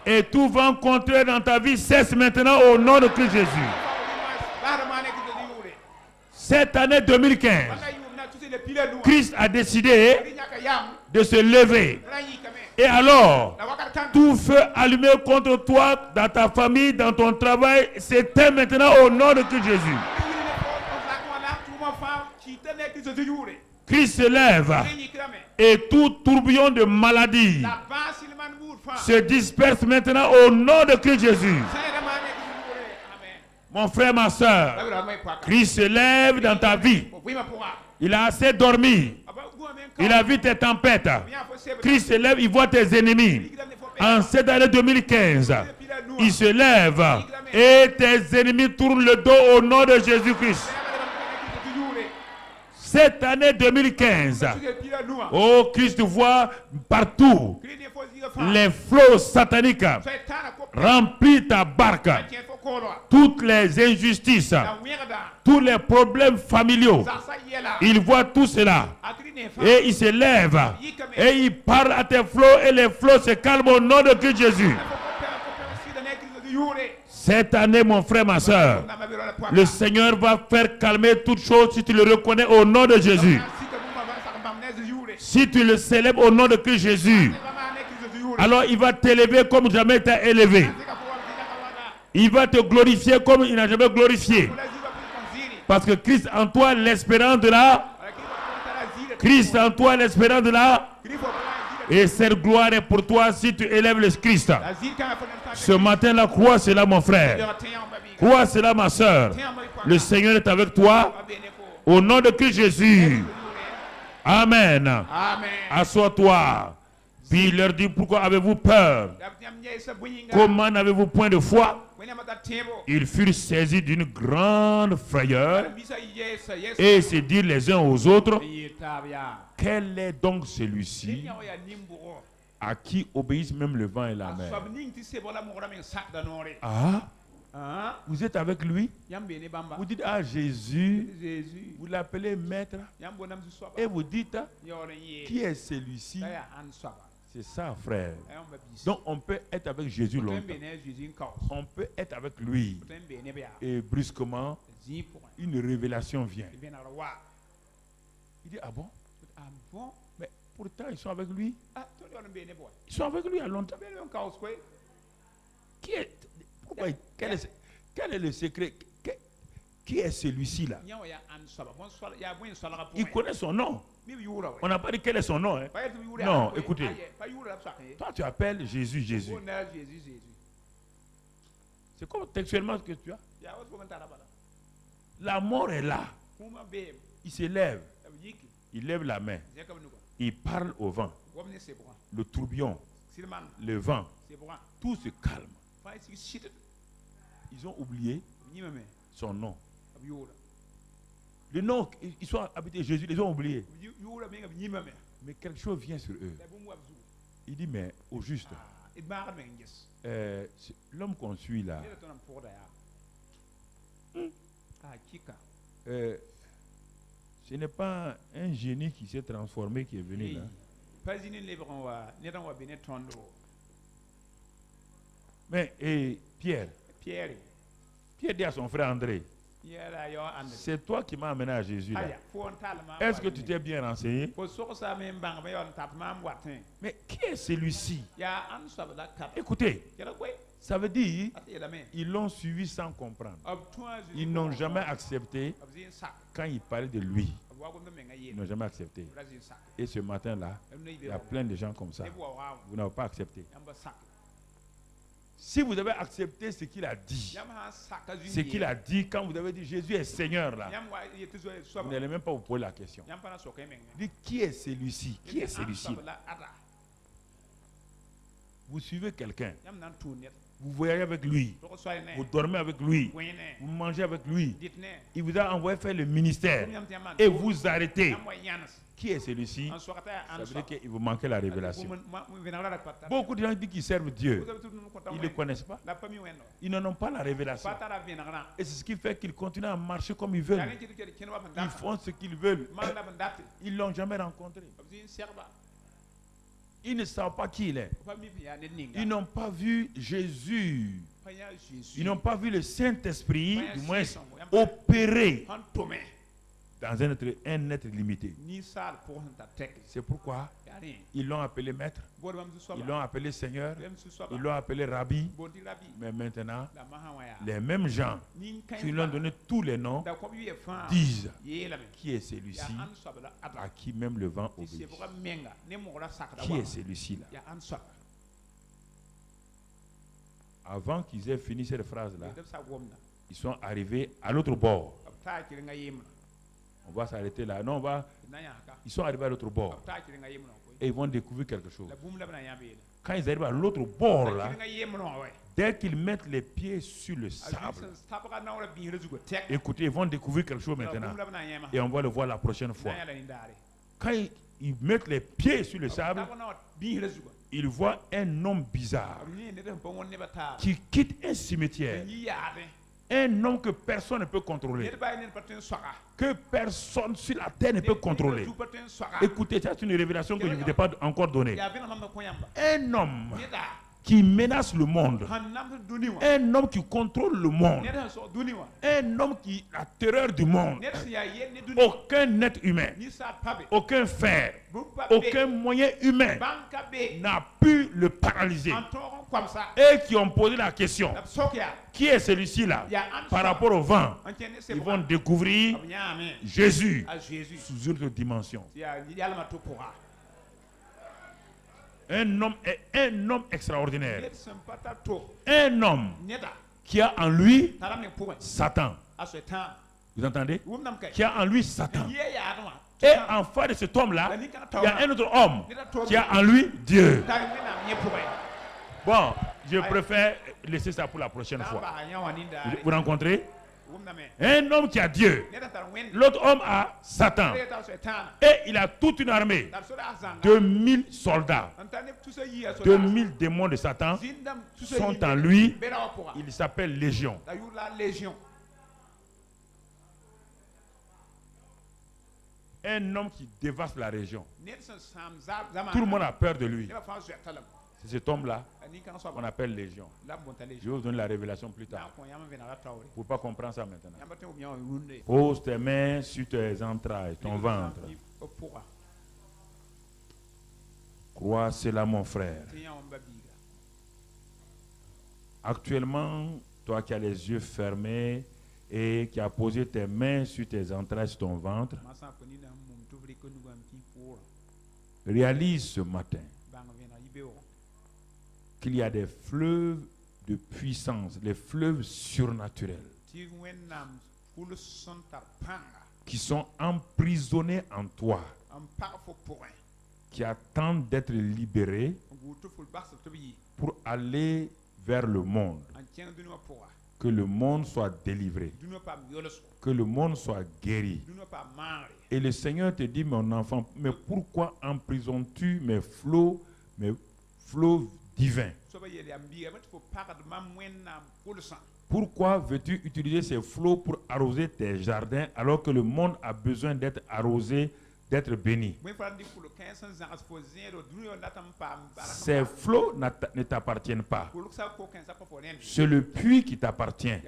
et tout vent contraire dans ta vie cesse maintenant au nom de Christ Jésus. Cette année 2015, Christ a décidé de se lever. Et alors, tout feu allumé contre toi, dans ta famille, dans ton travail, s'éteint maintenant au nom de Christ Jésus. Christ se lève et tout tourbillon de maladie se disperse maintenant au nom de Christ Jésus. Mon frère, ma soeur, Christ se lève dans ta vie. Il a assez dormi. Il a vu tes tempêtes. Christ se lève, il voit tes ennemis. En cette année 2015, il se lève et tes ennemis tournent le dos au nom de Jésus-Christ. Cette année 2015, oh, Christ voit partout les flots sataniques remplissent ta barque. Toutes les injustices, tous les problèmes familiaux, il voit tout cela. Et il se lève et il parle à tes flots et les flots se calment au nom de Christ Jésus. Cette année, mon frère, ma soeur, le Seigneur va faire calmer toutes choses si tu le reconnais au nom de Jésus. Si tu le célèbres au nom de Christ Jésus, alors il va t'élever comme jamais il t'a élevé. Il va te glorifier comme il n'a jamais glorifié. Parce que Christ en toi, l'espérance de la... Christ en toi, l'espérance de la... Et cette gloire est pour toi si tu élèves le Christ. Ce matin-là, crois cela, mon frère. Crois cela, ma soeur. Le Seigneur est avec toi. Au nom de Christ Jésus. Amen. Assois-toi. Puis il leur dit, pourquoi avez-vous peur? Comment n'avez-vous point de foi? Ils furent saisis d'une grande frayeur et se dirent les uns aux autres, quel est donc celui-ci à qui obéissent même le vent et la mer? Ah, vous êtes avec lui? Vous dites, ah, Jésus, vous l'appelez maître, et vous dites, qui est celui-ci? C'est ça, frère. Donc on peut être avec Jésus longtemps. On peut être avec lui. Et brusquement, une révélation vient. Il dit, ah bon? Mais pourtant, ils sont avec lui. Ils sont avec lui à longtemps. Qui est, pourquoi, quel est le secret? Qui est celui-ci là? Il connaît son nom. On n'a pas dit quel est son nom. Hein? Non, écoutez. Toi, tu appelles Jésus, Jésus. C'est comme textuellement ce que tu as. La mort est là. Il se lève. Il lève la main. Il parle au vent. Le tourbillon, le vent, tout se calme. Ils ont oublié son nom. Le nom, ils sont habités Jésus, ils ont oublié. Mais quelque chose vient sur eux. Il dit, mais au juste, l'homme qu'on suit là, ce n'est pas un génie qui s'est transformé qui est venu là. Mais Pierre dit à son frère André, c'est toi qui m'as amené à Jésus là. Est-ce que tu t'es bien renseigné? Mais qui est celui-ci? Écoutez, ça veut dire ils l'ont suivi sans comprendre. Ils n'ont jamais accepté quand il parlait de lui. Ils n'ont jamais accepté. Et ce matin-là, il y a plein de gens comme ça. Vous n'avez pas accepté. Si vous avez accepté ce qu'il a dit, quand vous avez dit Jésus est Seigneur là, vous n'allez même pas vous poser la question. Dites, qui est celui-ci? Qui est celui-ci? Vous suivez quelqu'un, vous voyagez avec lui, vous dormez avec lui, vous mangez avec lui, il vous a envoyé faire le ministère et vous arrêtez. Qui est celui-ci? Ça veut dire qu'il vous manquait la révélation. Beaucoup de gens disent qu'ils servent Dieu. Ils ne le connaissent pas. Ils n'en ont pas la révélation. Et c'est ce qui fait qu'ils continuent à marcher comme ils veulent. Ils font ce qu'ils veulent. Ils ne l'ont jamais rencontré. Ils ne savent pas qui il est. Ils n'ont pas vu Jésus. Ils n'ont pas vu le Saint-Esprit, du moins, opérer dans un être limité. C'est pourquoi ils l'ont appelé maître, ils l'ont appelé Seigneur, ils l'ont appelé Rabbi. Mais maintenant, les mêmes gens qui lui ont donné tous les noms disent, qui est celui-ci à qui même le vent obéit? Qui est celui-ci là? Avant qu'ils aient fini cette phrase-là, ils sont arrivés à l'autre bord. On va s'arrêter là. Non, ils sont arrivés à l'autre bord. Et ils vont découvrir quelque chose. Quand ils arrivent à l'autre bord là, dès qu'ils mettent les pieds sur le sable, écoutez, ils vont découvrir quelque chose maintenant. Et on va le voir la prochaine fois. Quand ils mettent les pieds sur le sable, il voit un homme bizarre qui quitte un cimetière. Un homme que personne ne peut contrôler. Que personne sur la terre ne peut contrôler. Écoutez, c'est une révélation que je ne vous ai pas encore donnée. Un homme qui menace le monde. Un homme qui contrôle le monde. Un homme qui a la terreur du monde. Aucun être humain, aucun fer, aucun moyen humain n'a pu le paralyser. Et qui ont posé la question, qui est celui-ci là par rapport au vent? Ils vont découvrir Jésus sous une autre dimension. Un homme extraordinaire. Un homme qui a en lui Satan. Vous entendez? Qui a en lui Satan. Et en face de cet homme-là, il y a un autre homme qui a en lui Dieu. Bon, je préfère laisser ça pour la prochaine fois. Vous rencontrez un homme qui a Dieu. L'autre homme a Satan. Et il a toute une armée. 2000 soldats. 2000 démons de Satan sont en lui. Il s'appelle Légion. Un homme qui dévaste la région. Tout le monde a peur de lui. C'est cet homme-là qu'on appelle Légion. Je vais vous donner la révélation plus tard. Pour ne pas comprendre ça maintenant. Pose tes mains sur tes entrailles, ton ventre. Crois cela, mon frère. Actuellement, toi qui as les yeux fermés et qui as posé tes mains sur tes entrailles, sur ton ventre, réalise ce matin qu'il y a des fleuves de puissance, les fleuves surnaturels qui sont emprisonnés en toi, qui attendent d'être libérés pour aller vers le monde. Que le monde soit délivré, que le monde soit guéri. Et le Seigneur te dit, mon enfant, mais pourquoi emprisonnes-tu mes flots divins? Pourquoi veux-tu utiliser ces flots pour arroser tes jardins alors que le monde a besoin d'être arrosé, d'être béni? Ces flots ne t'appartiennent pas. C'est le puits qui t'appartient.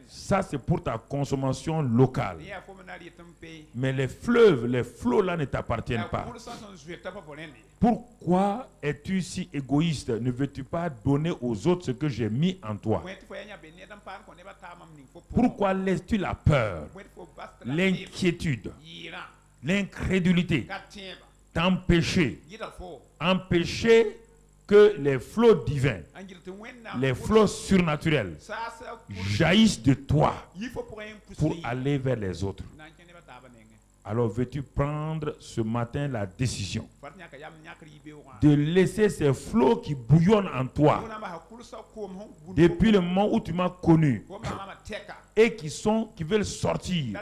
Ça, c'est pour ta consommation locale. Mais les flots là ne t'appartiennent pas. Pourquoi es-tu si égoïste? Ne veux-tu pas donner aux autres ce que j'ai mis en toi? Pourquoi laisses-tu la peur, l'inquiétude, l'incrédulité empêcher que les flots divins, les flots surnaturels jaillissent de toi pour aller vers les autres? Alors veux-tu prendre ce matin la décision de laisser ces flots qui bouillonnent en toi depuis le moment où tu m'as connu et qui veulent sortir?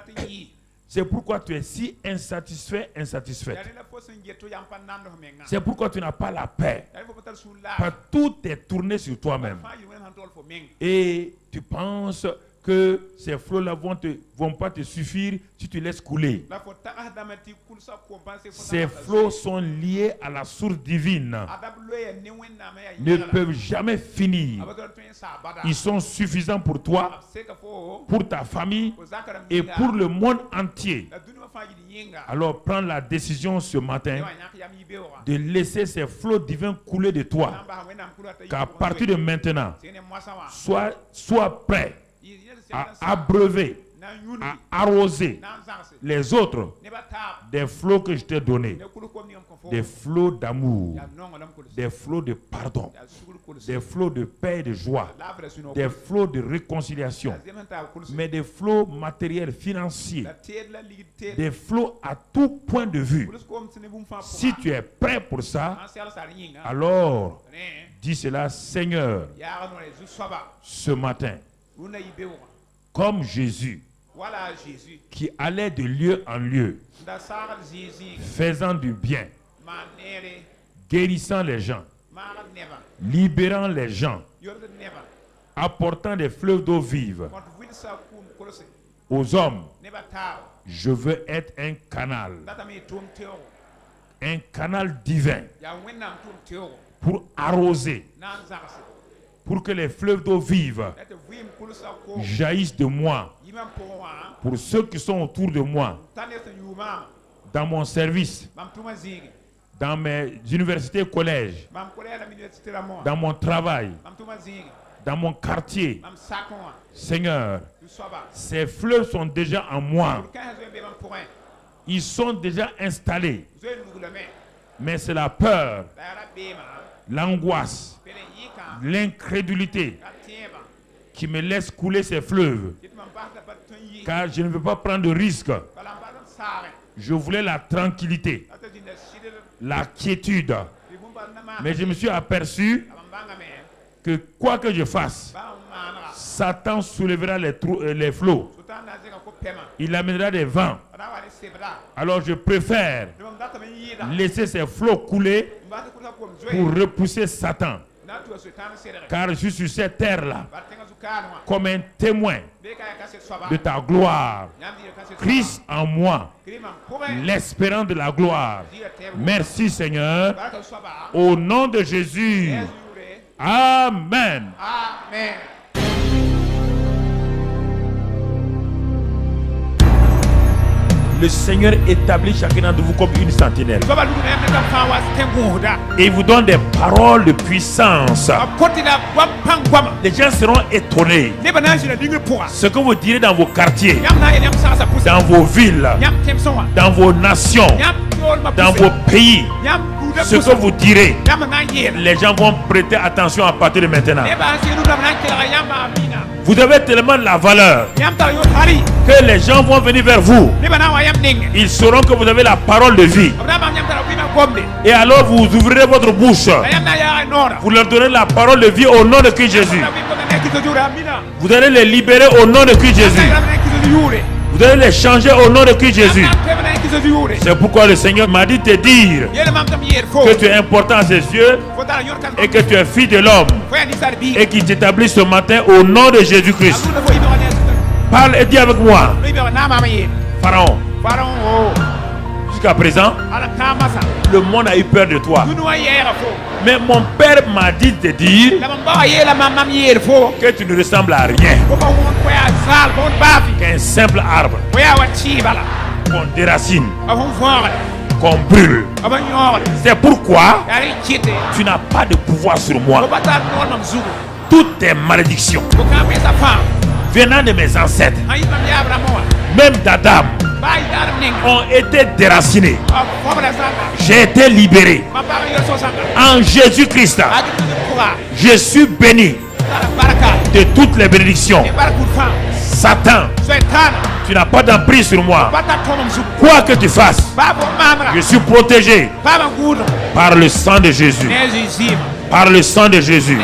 C'est pourquoi tu es si insatisfait, insatisfaite. C'est pourquoi tu n'as pas la paix. Parce que tout est tourné sur toi-même. Et tu penses que ces flots-là vont pas te suffire si tu laisses couler. Ces flots sont liés à la source divine. Ne peuvent jamais finir. Ils sont suffisants pour toi, pour ta famille et pour le monde entier. Alors prends la décision ce matin de laisser ces flots divins couler de toi. Qu'à partir de maintenant, sois prêt à abreuver, à arroser les autres des flots que je t'ai donnés, des flots d'amour, des flots de pardon, des flots de paix et de joie, des flots de réconciliation, mais des flots matériels, financiers, des flots à tout point de vue. Si tu es prêt pour ça, alors dis cela: Seigneur, ce matin, comme Jésus, qui allait de lieu en lieu, faisant du bien, guérissant les gens, libérant les gens, apportant des fleuves d'eau vive aux hommes. Je veux être un canal divin pour arroser, pour que les fleuves d'eau vive jaillissent de moi pour ceux qui sont autour de moi, dans mon service, dans mes universités et collèges, dans mon travail, dans mon quartier. Seigneur, ces fleuves sont déjà en moi. Ils sont déjà installés. Mais c'est la peur, l'angoisse, l'incrédulité qui me laisse couler ces fleuves. Car je ne veux pas prendre de risques. Je voulais la tranquillité, la quiétude. Mais je me suis aperçu que quoi que je fasse, Satan soulèvera les flots. Il amènera des vents. Alors je préfère laisser ces flots couler pour repousser Satan. Car je suis sur cette terre-là comme un témoin de ta gloire. Christ en moi, l'espérance de la gloire. Merci Seigneur. Au nom de Jésus. Amen. Amen. Le Seigneur établit chacun d'entre vous comme une sentinelle. Et il vous donne des paroles de puissance. Les gens seront étonnés. Ce que vous direz dans vos quartiers, dans vos villes, dans vos nations, dans vos pays, ce que vous direz, les gens vont prêter attention à partir de maintenant. Vous avez tellement la valeur que les gens vont venir vers vous. Ils sauront que vous avez la parole de vie. Et alors vous ouvrirez votre bouche. Vous leur donnez la parole de vie au nom de Christ Jésus. Vous allez les libérer au nom de Christ Jésus. Vous allez les changer au nom de Christ Jésus. C'est pourquoi le Seigneur m'a dit de te dire que tu es important à ses yeux et que tu es fille de l'homme et qu'il t'établit ce matin au nom de Jésus-Christ. Parle et dis avec moi. Pharaon. Jusqu'à présent, le monde a eu peur de toi. Mais mon père m'a dit de dire que tu ne ressembles à rien, qu'un simple arbre qu'on déracine, qu'on brûle. C'est pourquoi tu n'as pas de pouvoir sur moi. Toutes tes malédictions venant de mes ancêtres, même d'Adam, ont été déracinées. J'ai été libéré en Jésus-Christ. Je suis béni de toutes les bénédictions. Satan, tu n'as pas d'emprise sur moi. Quoi que tu fasses, je suis protégé par le sang de Jésus. Par le sang de Jésus.